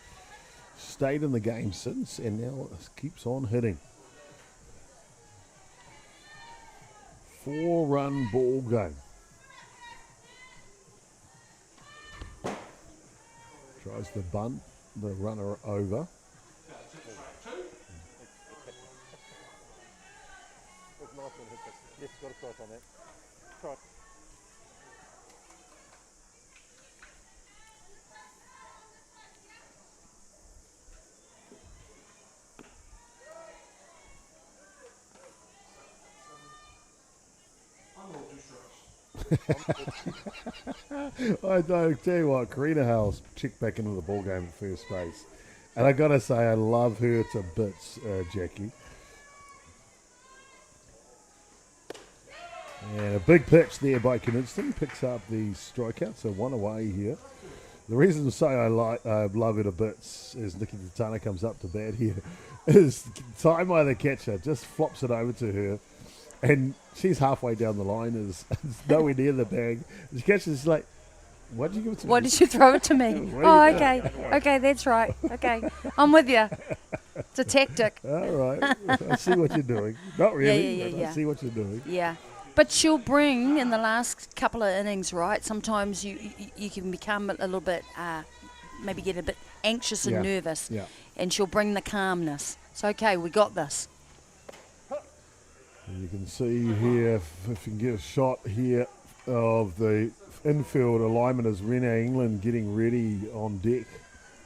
Stayed in the game since and now keeps on hitting. 4-run ball game. Tries to bunt the runner over. Yes, got a price on that. Try. I don't tell you what, Karina Howell's checked back into the ball game at first base. And I got to say, I love her to bits, Jackie. And a big pitch there by Knidston. Picks up the strikeout, so 1 away here. The reason to say I love her to bits as Nikki Tatana comes up to bat here is time by the catcher. Just flops it over to her. And she's halfway down the line, is nowhere near the bag. She catches, she's like, "What did you give it to me? Why did you throw it to me?" What Oh, are you okay. doing? Okay, that's right. Okay, I'm with you. It's a tactic. All right, I see what you're doing. Not really, Yeah. but I see what you're doing. Yeah. But she'll bring in the last couple of innings, right? Sometimes you can become a little bit, maybe get a bit anxious and nervous. Yeah. And she'll bring the calmness. It's okay, we got this. And you can see here, if you can get a shot here of the infield alignment as Renee England getting ready on deck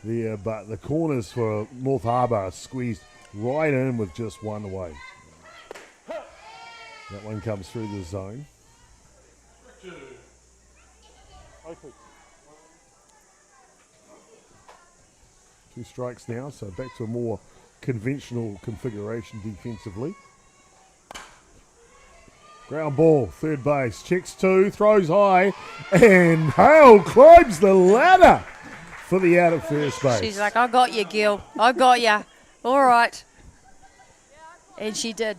there, but the corners for North Harbour are squeezed right in with just one away. That one comes through the zone. Two strikes now, so back to a more conventional configuration defensively. Ground ball, third base, checks two, throws high, and Hale climbs the ladder for the out at first base. She's like, I got you, Gil. I got you. All right. And she did.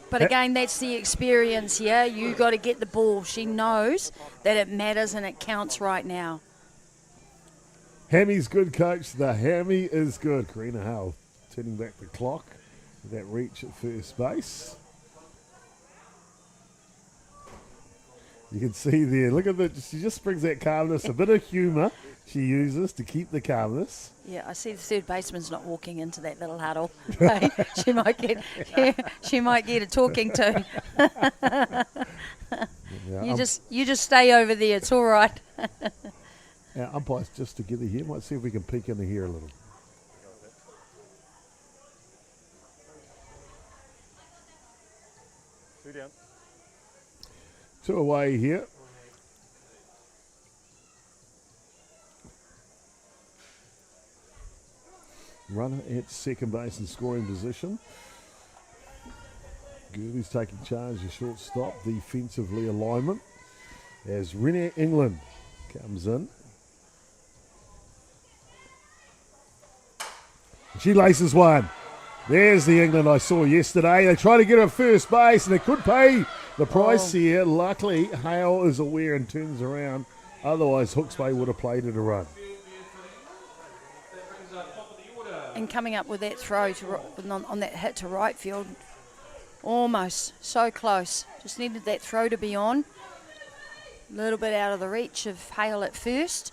But again, that's the experience here. You got to get the ball. She knows that it matters and it counts right now. Hammy's good, coach. The Hammy is good. Karina Hale turning back the clock. That reach at first base. You can see there, look at that, she just brings that calmness, a bit of humour she uses to keep the calmness. Yeah, I see the third baseman's not walking into that little huddle. She might get a talking to. You just stay over there, it's all right. Our umpires just together here. Might see if we can peek in here a little. Two down. Two away here. Runner at second base in scoring position. Gerbes taking charge of shortstop, defensively alignment as Renee England comes in. She laces one. There's the England I saw yesterday. They try to get her first base and it could pay the price here. Luckily, Hale is aware and turns around. Otherwise, Hawke's Bay would have played it a run. And coming up with that throw on that hit to right field, almost so close. Just needed that throw to be on. A little bit out of the reach of Hale at first.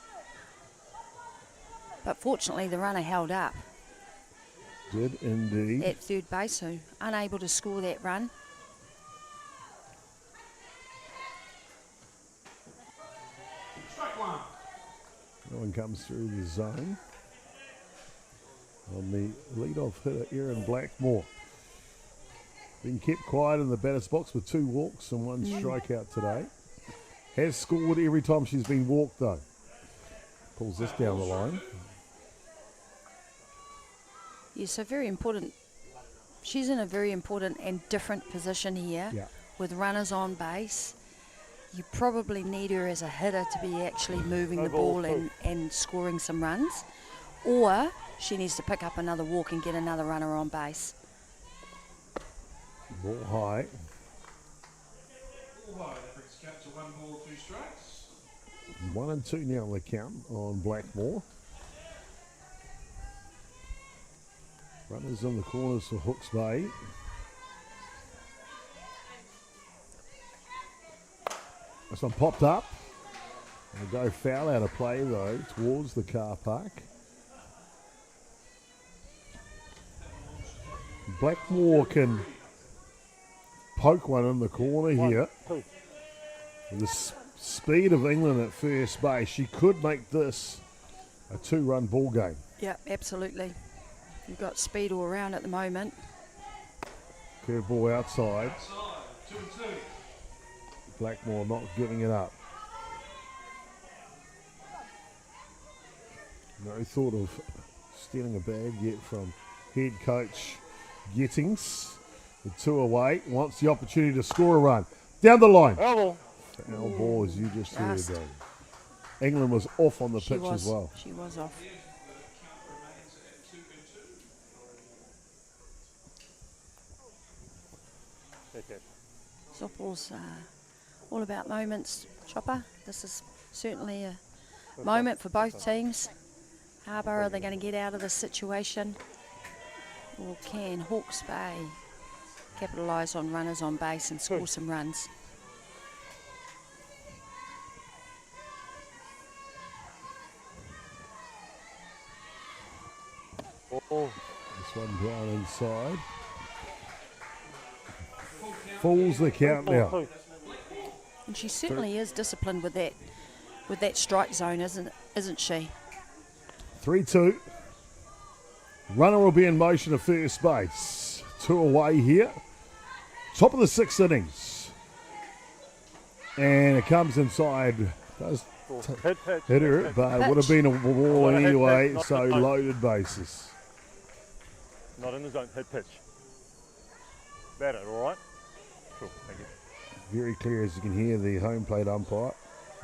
But fortunately, the runner held up. Did indeed. At third base, so unable to score that run. No one comes through the zone. On the lead-off hitter, Erin Blackmore. Been kept quiet in the batter's box with 2 walks and 1 strikeout today. Has scored every time she's been walked, though. Pulls this down the line. Yeah, so very important. She's in a very important and different position here with runners on base. You probably need her as a hitter to be actually moving the ball and scoring some runs. Or she needs to pick up another walk and get another runner on base. Ball high. 1 and 2 now on the count on Blackmore. Runners in the corners for Hawke's Bay. This one popped up. They go foul out of play though towards the car park. Blackmore can poke one in the corner here. With the speed of England at first base, she could make this a 2-run ball game. Yeah, absolutely. You've got speed all around at the moment. Curveball outside. Blackmore not giving it up. No thought of stealing a bag yet from head coach Gittings. The 2 away, wants the opportunity to score a run. Down the line. Foul ball, as you just heard. England was off on the pitch as well. She was off. Okay. Softball's all about moments, Chopper. This is certainly a moment for both teams. Harbour, are they going to get out of this situation? Or can Hawke's Bay capitalise on runners on base and score some runs? This one down inside. Falls the count now. And she certainly is disciplined with that strike zone, isn't she? 3-2. Runner will be in motion at first base. 2 away here. Top of the 6th innings. And it comes inside. Does hit her, but it would have been a wall anyway, so loaded bases. Not in the zone, hit pitch. Batter, all right? Cool, thank you. Very clear as you can hear the home plate umpire.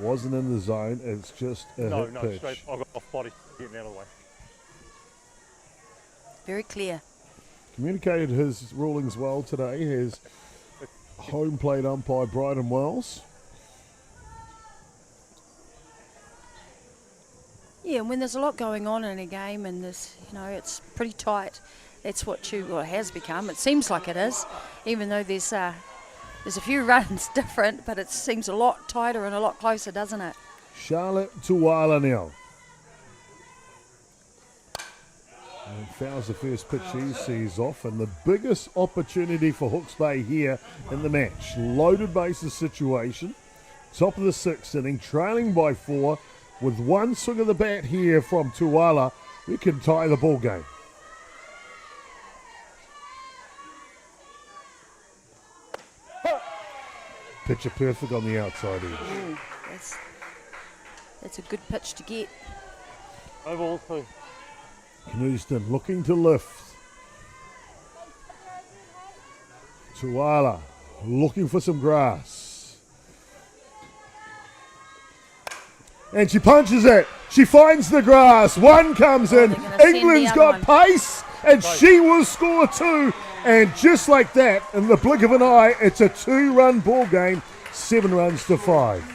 Wasn't in the zone, it's just a hit pitch. Straight, I've got off body, getting out of the way. Very clear. Communicated his rulings well today, his home plate umpire Bryden Wells. Yeah, and when there's a lot going on in a game and there's, it's pretty tight, that's what it has become. It seems like it is, even though there's a few runs different, but it seems a lot tighter and a lot closer, doesn't it? Charlotte Tuala now. And fouls the first pitch he sees off, and the biggest opportunity for Hawke's Bay here in the match. Loaded bases situation. Top of the 6th inning, trailing by 4. With one swing of the bat here from Tuala, we can tie the ball game. Pitcher perfect on the outside edge. Ooh, that's a good pitch to get. Over also. Knudsen looking to lift. Tuala looking for some grass. And she punches it. She finds the grass. One comes in. England's got pace. And she will score 2. And just like that, in the blink of an eye, it's a 2-run ball game. 7 runs to 5.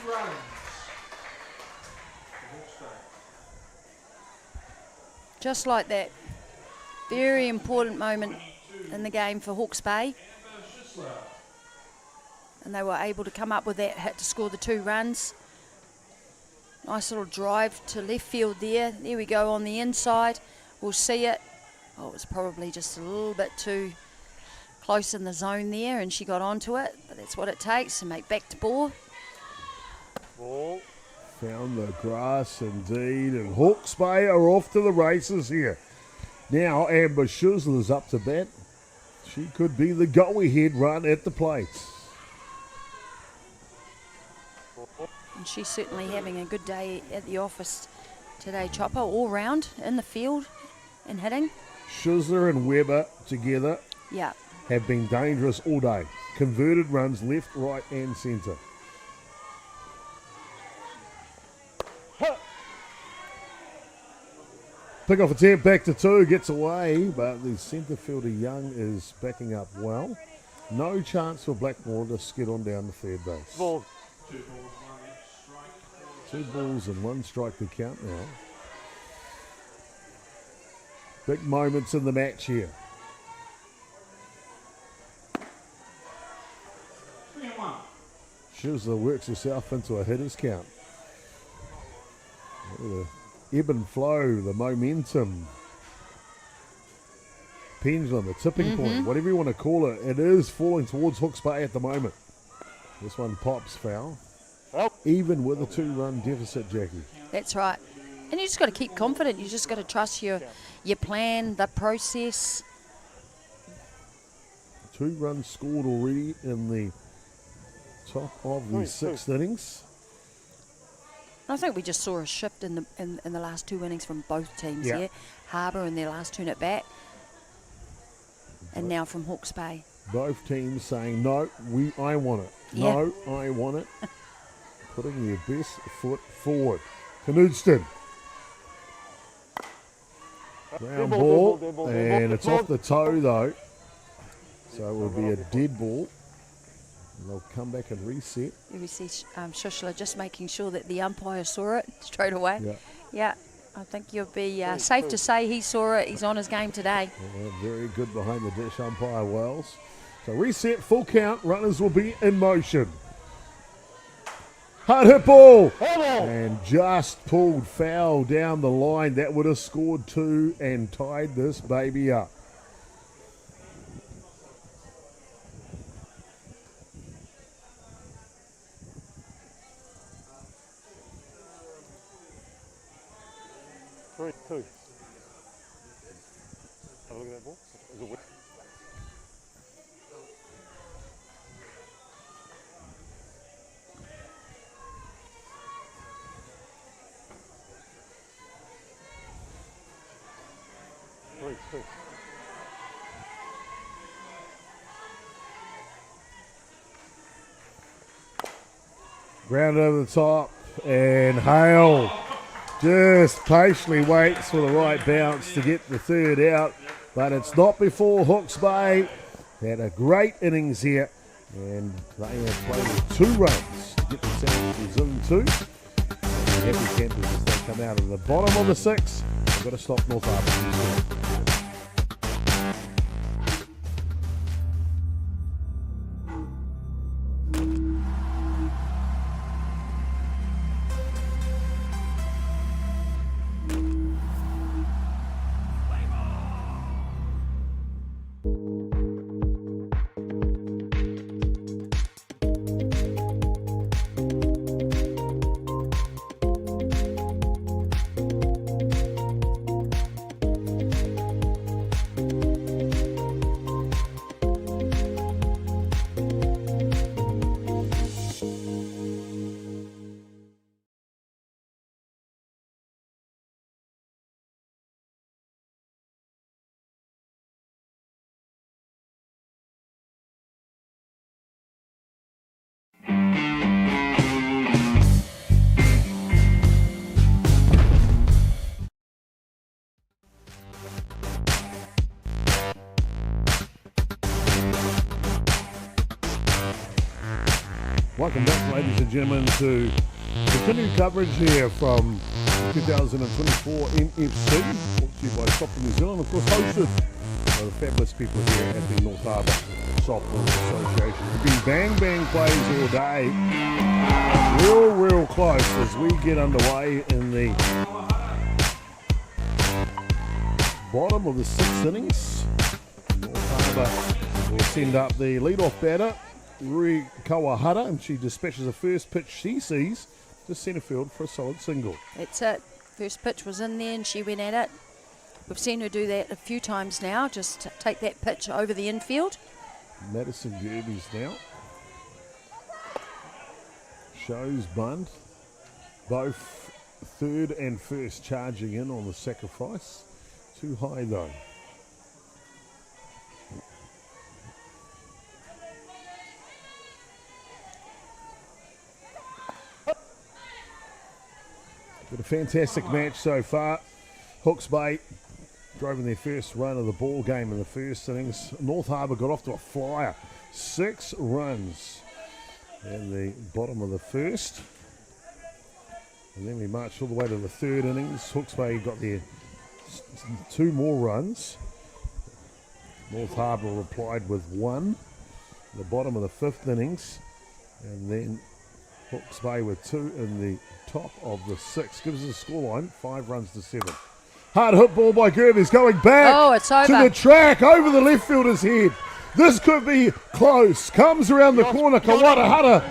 Just like that. Very important moment in the game for Hawke's Bay. And they were able to come up with that hit to score the 2 runs. Nice little drive to left field there. There we go on the inside. We'll see it. Oh, it was probably just a little bit too close in the zone there, and she got onto it. But that's what it takes to make back to ball. Ball. Found the grass indeed, and Hawke's Bay are off to the races here. Now Amber Schussler's up to bat. She could be the go-ahead run at the plate. And she's certainly having a good day at the office today, Chopper, all round in the field and hitting. Schussler and Weber together have been dangerous all day. Converted runs left, right and centre. Pick off attempt, back to 2, gets away, but the centre fielder Young is backing up well. No chance for Blackmore to skid on down the third base. Ball. 2 balls and 1 strike to count now. Big moments in the match here. Schussler works herself into a hitter's count. The ebb and flow, the momentum, pendulum, the tipping point, whatever you want to call it, it is falling towards Hawke's Bay at the moment. This one pops foul. Even with a 2-run deficit, Jackie. That's right. And you just got to keep confident. You just got to trust your plan, the process. 2 runs scored already in the top of the 6th innings. I think we just saw a shift in the last 2 innings from both teams here. Harbour in their last turn at bat, and now from Hawke's Bay. Both teams saying, no, I want it. No, I want it. Putting their best foot forward. Knudsen. Ground ball, and it's off the toe though. So it will be a dead ball. And they'll come back and reset. Here we see Shushla just making sure that the umpire saw it straight away. Yeah. Yeah, I think you'll be safe to say he saw it. He's on his game today. Very good behind the dish umpire Wells. So reset, full count, runners will be in motion. Hard hit ball! And just pulled foul down the line. That would have scored 2 and tied this baby up. Three, 2. Have a look at that ball. Is it wet? Three, 2. Ground over the top, and Hale just patiently waits for the right bounce to get the third out, but it's not before Hawke's Bay had a great innings here, and they have played with 2 runs to get themselves to Zone 2. The happy campers as they come out of the bottom of the 6. They've got to stop North Harbour. Welcome back, ladies and gentlemen, to continued coverage here from 2024 NFC, brought to you by Soccer New Zealand, of course hosted by the fabulous people here at the North Harbour Softball Association. It's been bang plays all day, real close as we get underway in the bottom of the 6th innings. North Harbour will send up the leadoff batter, Rui Kawahara, and she dispatches the first pitch she sees to centre field for a solid single. That's it. First pitch was in there and she went at it. We've seen her do that a few times now, just take that pitch over the infield. Madison Gerbes now shows bunt. Both third and first charging in on the sacrifice. Too high though. But a fantastic match so far. Hawke's Bay drove in their first run of the ball game in the first innings. North Harbour got off to a flyer. 6 runs in the bottom of the first. And then we marched all the way to the third innings. Hawke's Bay got their 2 more runs. North Harbour replied with 1 in the bottom of the 5th innings. And then Hawke's Bay with 2 in the top of the 6th. Gives us a scoreline, 5 runs to 7. Hard hit ball by Gerbes going back it's over. to the track over the left fielder's head. This could be close. Comes around the corner, Kawahara.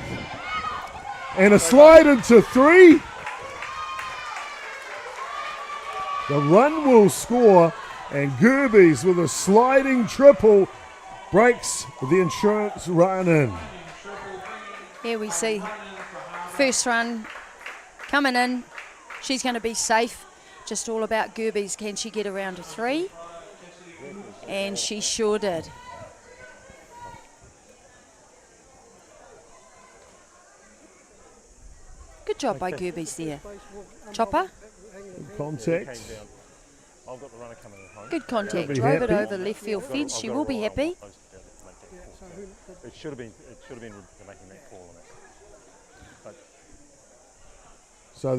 And a slide into 3. The run will score, and Gerbes with a sliding triple breaks the insurance run in. Here we see first run coming in. She's going to be safe. Just all about Gerbes. Can she get around to 3? And she sure did. Good job by Gerbes there. Chopper. Good contact. I've got the runner coming in home. Good contact. Be Drove happy. it over left field fence. She will be happy. Is It should have been making that call on that. But So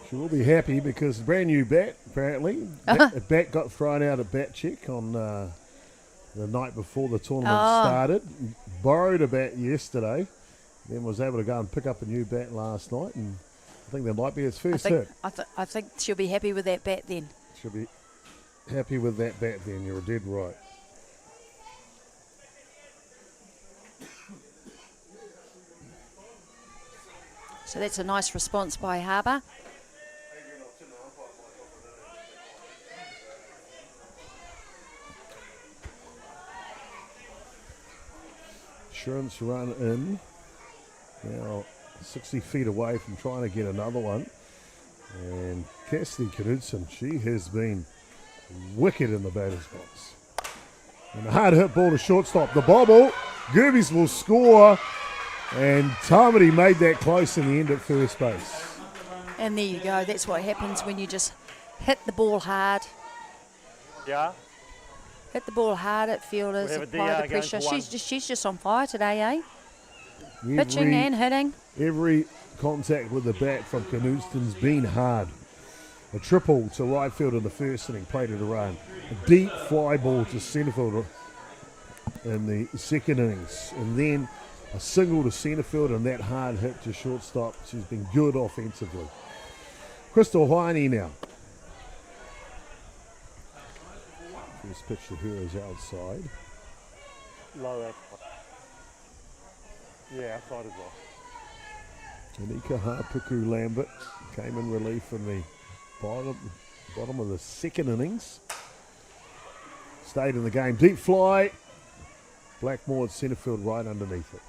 she will be happy because brand new bat, apparently. A bat got thrown out of bat check on the night before the tournament started. Borrowed a bat yesterday, then was able to go and pick up a new bat last night, and I think that might be its first hit. I think she'll be happy with that bat then. She'll be happy with that bat then, you're dead right. So that's a nice response by Harbour. Insurance run in. Now 60 feet away from trying to get another one. And Cassidy Knudsen, she has been wicked in the batter's box. And a hard hit ball to shortstop. The bobble. Gerbes will score. And Tamati made that close in the end at first base. And there you go. That's what happens when you just hit the ball hard. yeah, Hit the ball hard at fielders, We have a apply DR the going pressure. for one. She's just on fire today, eh? Pitching and hitting. Every contact with the bat from Knudsen's been hard. A triple to right field in the first inning, played it around. A deep fly ball to centre field in the second innings. And then a single to centre field and that hard hit to shortstop. She's been good offensively. Crystal Heine now. First pitch to her is outside. low outside. Yeah, outside as well. Anika Hapuku Lambert came in relief in the bottom of the second innings. Stayed in the game. Deep fly. Blackmore at centre field right underneath it.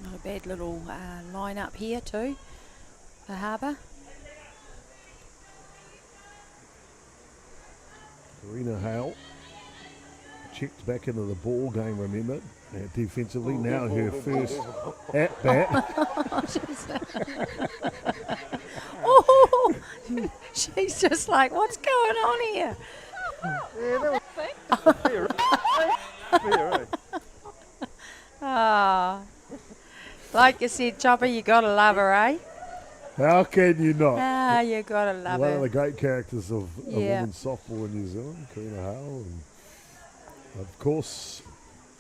Not a bad little line up here too for Harbour. Karina Hale checked back into the ball game, remember, defensively. Now her first at bat. Oh, she's just like, what's going on here? Ah, like you said, Chopper, you gotta love her, eh? How can you not? Ah, you gotta love One her. of the great characters of Yeah. women's softball in New Zealand, Karina Hale. And of course,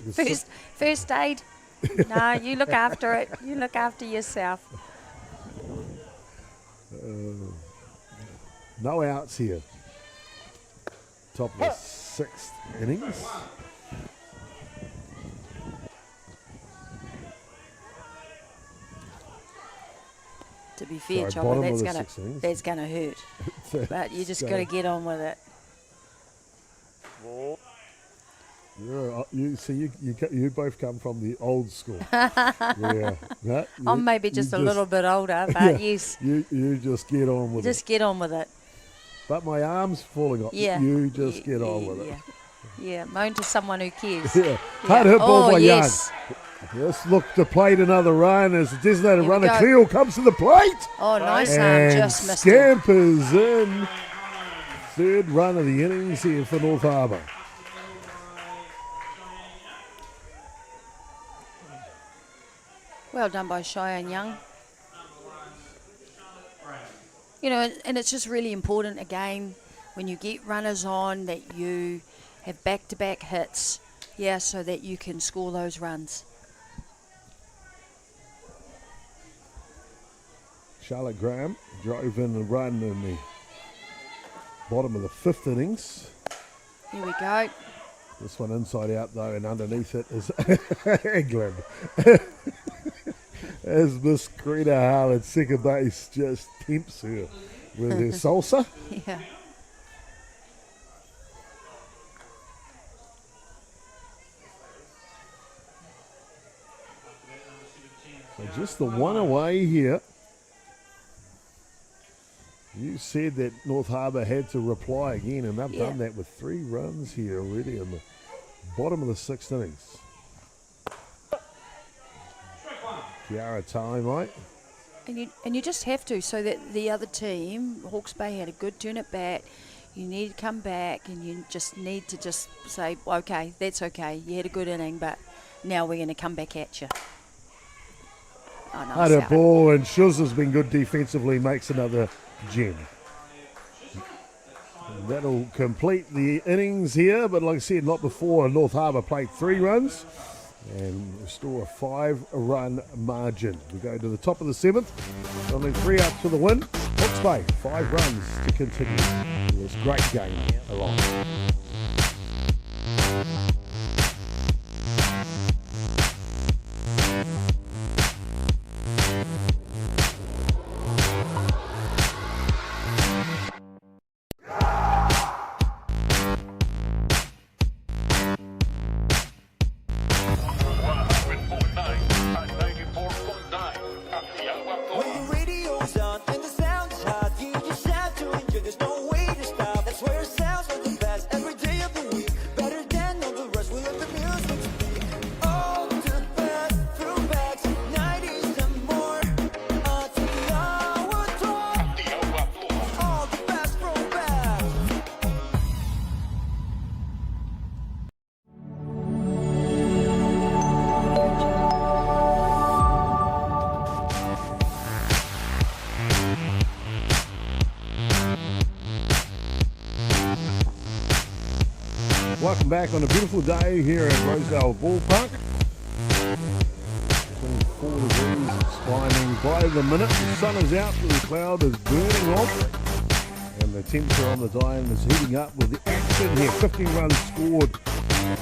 the First aid. No, you look after it. You look after yourself. no outs here. Top of the sixth innings. To be fair, Sorry, Chopper, bottom of that's the gonna sixth innings. that's gonna hurt. But you just gotta get on with it. You both come from the old school. Yeah, I'm maybe just a little bit older, but yeah, yes, you just get on with just it. get on with it. But my arm's falling off. Yeah, You just get on with it. Yeah, moan to someone who cares. Yeah. Hard hit ball by yes. Young. Just look to plate another run as the designated Here we runner go. Cleo comes to the plate. Oh, nice arm, And just missed him. scampers in. Third run of the innings here for North Harbour. Well done by Cheyenne Young. You know, and it's just really important, again, when you get runners on, that you have back-to-back hits, so that you can score those runs. Charlotte Graham drove in a run in the bottom of the fifth innings. Here we go. This one inside out though, and underneath it is England. As Miss Karina Hale at second base just tempts her with her salsa. Yeah. So just the one away here. You said that North Harbour had to reply again, and they've done that with 3 runs here already in the bottom of the sixth innings. Atiawa Toa, mate. And you just have to, so that the other team, Hawke's Bay, had a good turn it back. You need to come back, and you just need to just say, okay, that's okay. You had a good inning, but now we're going to come back at you. Oh, no, Had a ball, and Shuz has been good defensively, makes another gem. And that'll complete the innings here, but like I said, not before. North Harbour played 3 runs and restore a 5-run margin. We go to the top of the 7th, only 3 up to the win. Hawke's Bay, 5 runs to continue this great game along. When the radio's on and the sound's hot, you just have to enjoy. There's no way to stop. That's where it sounds like the best every day of the week. Better than all the rest. We let the music speak. All the best throwbacks, 90s and more. Atiawa Toa. All the best throwbacks. Welcome back on a beautiful day here at Rosedale Ballpark. 24 degrees, it's climbing by the minute. The sun is out, the cloud is burning off, and the temperature on the diamond is heating up with the action here. 15 runs scored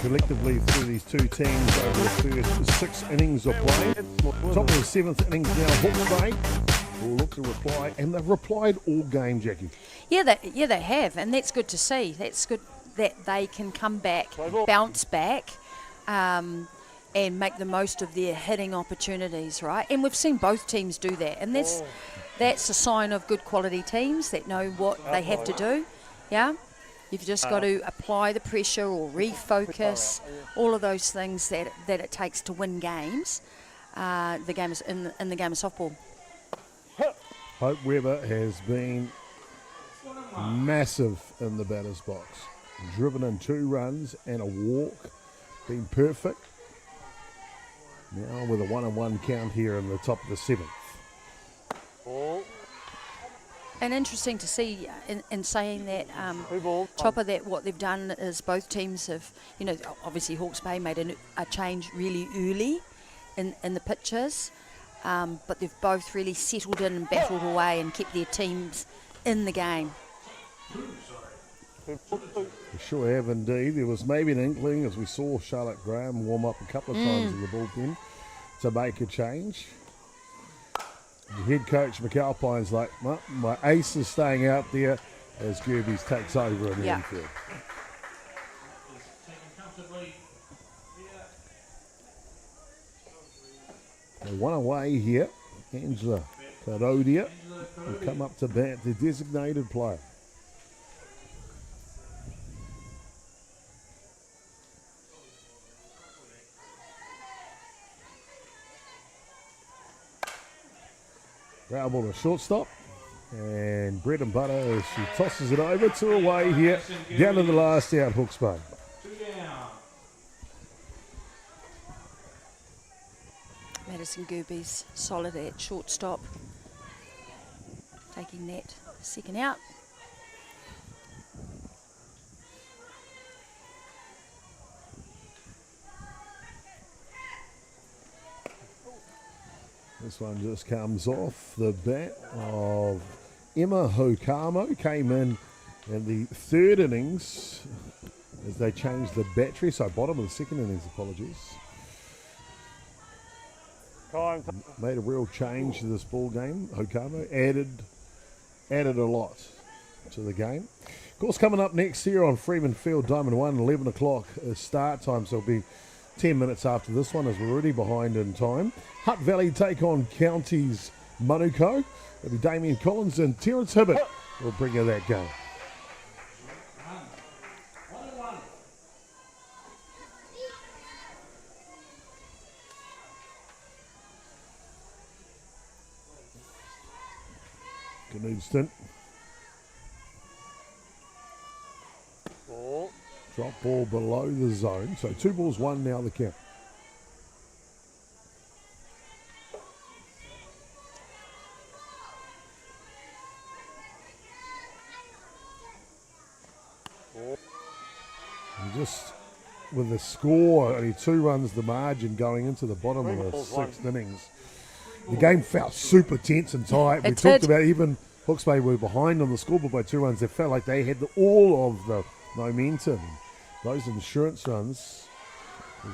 collectively through these two teams over the first 6 innings of play. Top of the 7th innings now, Hawke's Bay will look to reply, and they've replied all game, Jackie. Yeah, they have, and that's good to see. That's good that they can come back, bounce back, and make the most of their hitting opportunities, right? And we've seen both teams do that, and that's a sign of good quality teams that know what they have to do. Yeah, you've just got to apply the pressure or refocus, all of those things that it takes to win games. The game is in the game of softball. Hope Weber has been massive in the batter's box. Driven in 2 runs and a walk. Been perfect. Now with a 1-1 count here in the top of the 7th. And interesting to see in saying that, top of that, what they've done is both teams have, obviously Hawke's Bay made a change really early in the pitches, but they've both really settled in and battled away and kept their teams in the game. We sure have indeed. There was maybe an inkling as we saw Charlotte Graham warm up a couple of times in the bullpen to make a change. The head coach McAlpine's like, well, my ace is staying out there as Gerbes takes over in the infield. One away here. Angela Karodia will come up to bat, the designated player. Ground ball to shortstop, and bread and butter as she tosses it over to away here, down to the last out, Hawke's Bay. Madison Gerbes solid at shortstop, taking that second out. This one just comes off the bat of Emma Hokamo. Came in the 3rd innings as they changed the battery. So bottom of the 2nd innings, apologies. Made a real change to this ball game. Hokamo added a lot to the game. Of course, coming up next here on Freeman Field, Diamond 1, 11 o'clock start time. So it'll be 10 minutes after this one as we're already behind in time. Hutt Valley take on Counties Manuko. It'll be Damien Collins and Terence Hibbert will bring you that game. Afternoon stint. Ball. Drop ball below the zone. So 2 balls, 1 now the count. And just with the score, only 2 runs the margin going into the bottom of the 6th innings. The game felt super tense and tight. We talked about even Hawke's Bay were behind on the scoreboard by 2 runs. They felt like they had all of the momentum. Those insurance runs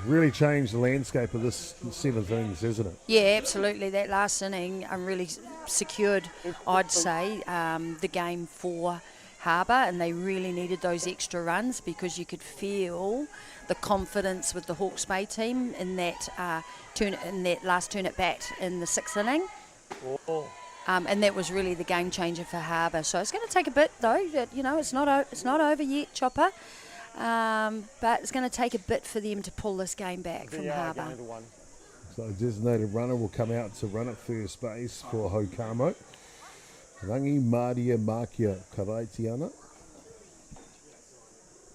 really changed the landscape of this 7th innings, hasn't it? Yeah, absolutely. That last inning really secured, I'd say, the game for Harbour, and they really needed those extra runs because you could feel the confidence with the Hawke's Bay team in that last turn at bat in the 6th inning. And that was really the game changer for Harbour. So it's going to take a bit, though. It's not over yet, Chopper. But it's going to take a bit for them to pull this game back from Harbour. So a designated runner will come out to run at first base for Hokamo. Rangi Maria Makia Karaitiana.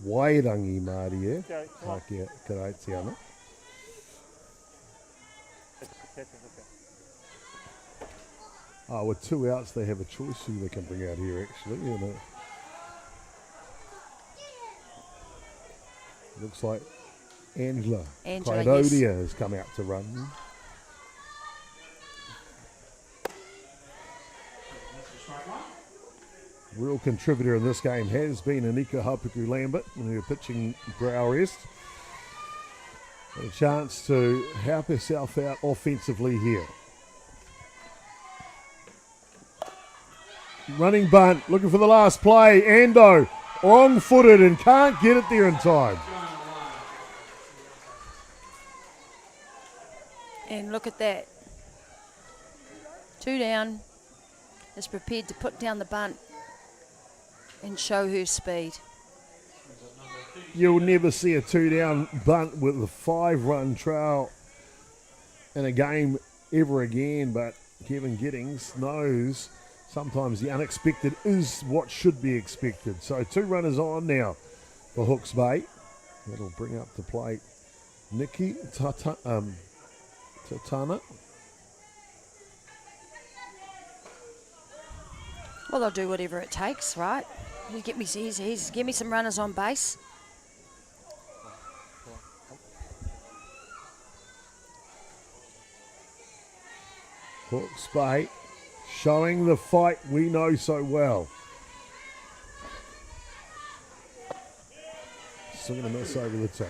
Wairangi Maria Makia Karaitiana. With 2 outs, they have a choice who they can bring out here, actually. Looks like Angela Kaidodia has come out to run. Real contributor in this game has been Anika Hapuku Lambert, when we were pitching brow rest. A chance to help herself out offensively here. Running bunt, looking for the last play. Ando, wrong-footed and can't get it there in time. And look at that. 2 down. Is prepared to put down the bunt and show her speed. You'll never see a 2-down bunt with a 5-run trail in a game ever again, but Kevin Giddings knows sometimes the unexpected is what should be expected. So 2 runners on now for Hawke's Bay. That'll bring up the plate Nikki Tatana. Well, they'll do whatever it takes, right? Give me some runners on base. Hawke's Bay showing the fight we know so well. Still going to miss over the top.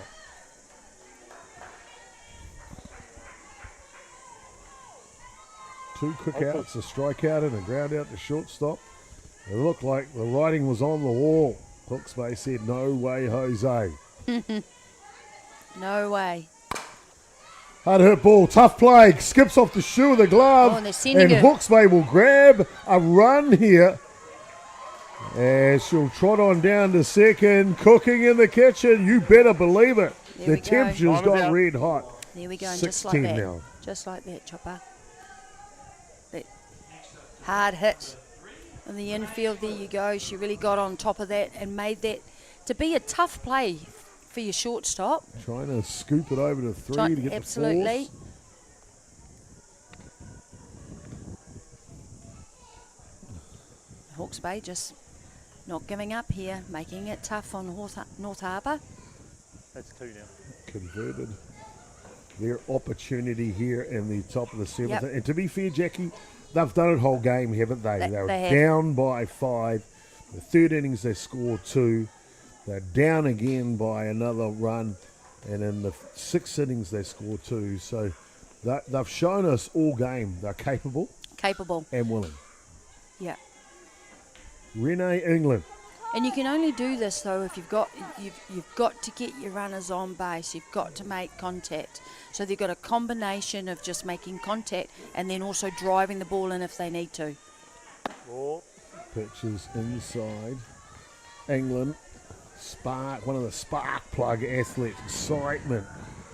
Two quick outs, a strikeout and a ground out to shortstop. It looked like the writing was on the wall. Hawke's Bay said, no way, Jose. No way. Hard hit ball, tough play, skips off the shoe of the glove. And they're sending it. Hawke's Bay will grab a run here. And she'll trot on down to second, cooking in the kitchen. You better believe it. The temperature's got red hot. There we go, 16 just like that. now. Just like that, Chopper. That hard hit in the infield, there you go. She really got on top of that and made that to be a tough play for your shortstop. Trying to scoop it over to 3 to get absolutely. the force. Hawke's Bay just not giving up here, making it tough on North Harbour. That's 2 now. Converted their opportunity here in the top of the 7th. Yep. And to be fair, Jackie, they've done it whole game, haven't they? They were have. down by 5. The 3rd innings, they scored 2. They're down again by another run. And in the 6th innings, they scored 2. So they've shown us all game they're capable. And willing. Yeah. Renee England. And you can only do this though if you've got to get your runners on base. You've got to make contact. So they've got a combination of just making contact and then also driving the ball in if they need to. Pitches inside. England, one of the spark plug athletes. Excitement.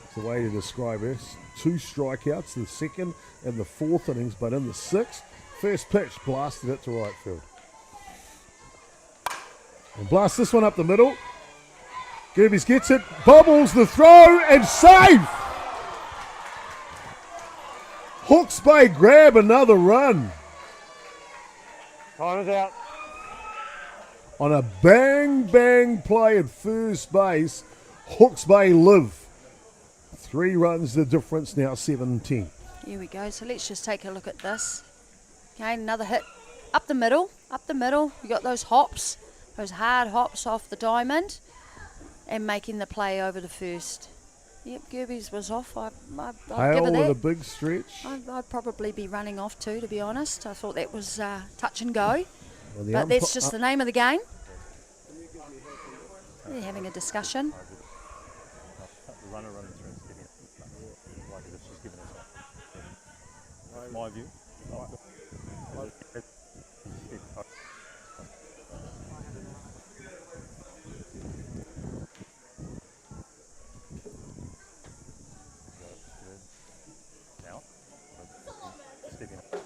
It's the way to describe her. 2 strikeouts, the 2nd and the 4th innings, but in the 6th, First pitch, blasted it to right field. And blast this one up the middle. Gerbes gets it, bobbles the throw, and save! Hawke's Bay grab another run. Time is out. On a bang play at first base, Hawke's Bay live. 3 runs the difference, now 7-10. Here we go. So let's just take a look at this. Okay, another hit up the middle. You got those hops, those hard hops off the diamond, and making the play over the first. Yep, Gerbes was off. I'd give Hale her that. with a big stretch. I'd probably be running off too, to be honest. I thought that was touch and go. Well, But that's just the name of the game. They're having a discussion. The runner running through and giving it like this, she's giving us my view. Now, stepping up.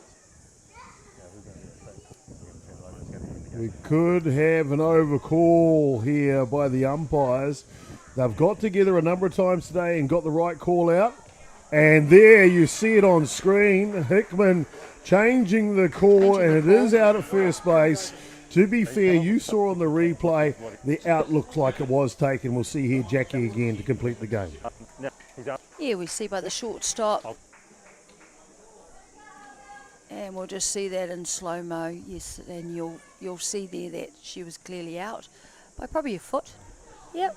We could have an overcall here by the umpires. They've got together a number of times today and got the right call out. And there you see it on screen. Hickman changing the call, and it is out at first base. To be fair, you saw on the replay, the out looked like it was taken. We'll see here Jackie again to complete the game. Yeah, we see by the shortstop. And we'll just see that in slow-mo, yes, and you'll see there that she was clearly out by probably a foot. Yep.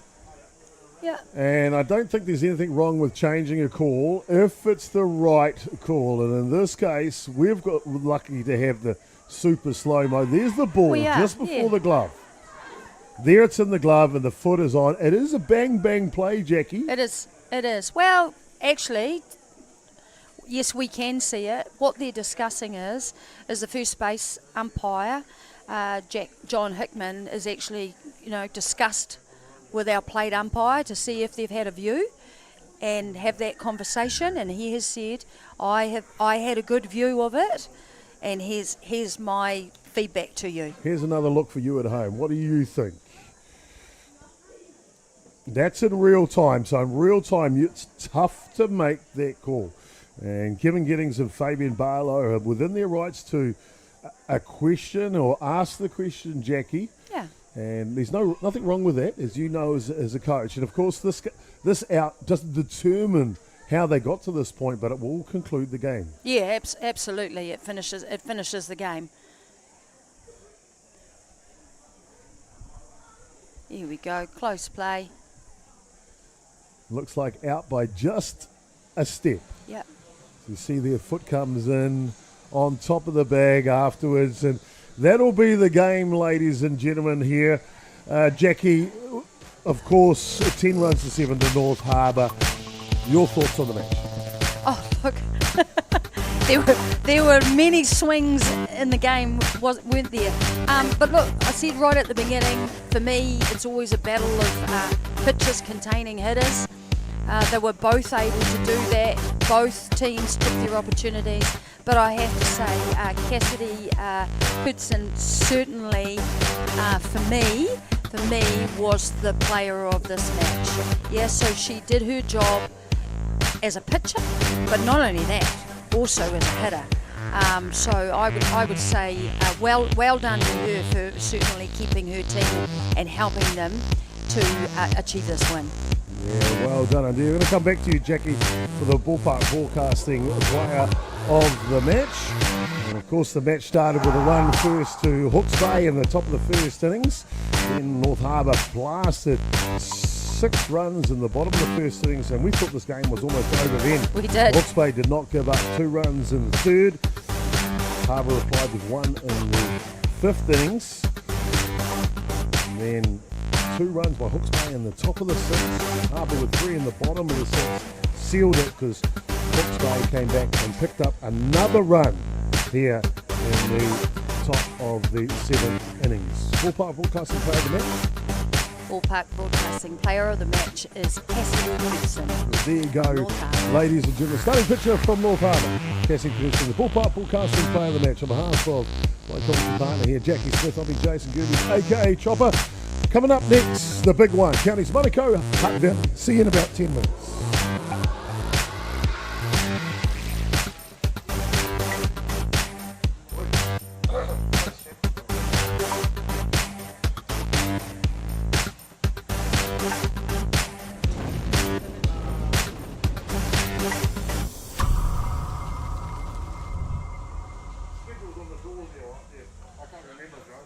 Yeah. And I don't think there's anything wrong with changing a call if it's the right call. And in this case, we've got lucky to have the super slow-mo. There's the ball just before the glove. There it's in the glove and the foot is on. It is a bang play, Jackie. It is. Well, actually, yes, we can see it. What they're discussing is the first base umpire, John Hickman, is actually, discussed with our plate umpire to see if they've had a view and have that conversation. And he has said, I had a good view of it, and here's my feedback to you. Here's another look for you at home. What do you think? That's in real time. So in real time, it's tough to make that call. And Kevin Giddings and Fabian Barlow are within their rights to a question or ask the question, Jackie. Yeah. And there's nothing wrong with that, as you know, as a coach. And of course, this out doesn't determine how they got to this point, but it will conclude the game. Yeah, absolutely. It finishes the game. Here we go. Close play. Looks like out by just a step. Yep. You see their foot comes in on top of the bag afterwards, and that'll be the game, ladies and gentlemen, here. Jackie, of course, 10 runs to 7 to North Harbour. Your thoughts on the match? Oh, look. There were many swings in the game, weren't there? But look, I said right at the beginning, for me, it's always a battle of pitchers containing hitters. They were both able to do that. Both teams took their opportunities. But I have to say, Cassidy Hudson certainly, for me, was the player of this match. Yeah, so she did her job as a pitcher, but not only that, also as a hitter. So I would say well done to her for certainly keeping her team and helping them to achieve this win. Yeah, well done, indeed. We're going to come back to you, Jackie, for the Ballpark Broadcasting player of the match. And of course, the match started with a run first to Hawke's Bay in the top of the first innings. Then North Harbour blasted 6 runs in the bottom of the first innings, and we thought this game was almost over then. We did. Hawke's Bay did not give up 2 runs in the third. Harbour replied with 1 in the 5th innings. And then 2 runs by Hawke's Bay in the top of the 6th. Harbour with 3 in the bottom of the 6th. Sealed it because Hawke's Bay came back and picked up another run here in the top of the 7th innings. Ballpark Broadcasting player of the match. Ballpark Broadcasting Player of the Match is Cassidy Knudsen. There you go, North Harbour. ladies and gentlemen. Starting picture from North Harbour. Cassidy Knudsen, the Ballpark Broadcasting Player of the Match. On behalf of my commentary partner here, Jackie Smith, I'll be Jason Gerbes, a.k.a. Chopper. Coming up next, the big one, Counties Manukau, Hutt Valley. See you in about 10 minutes.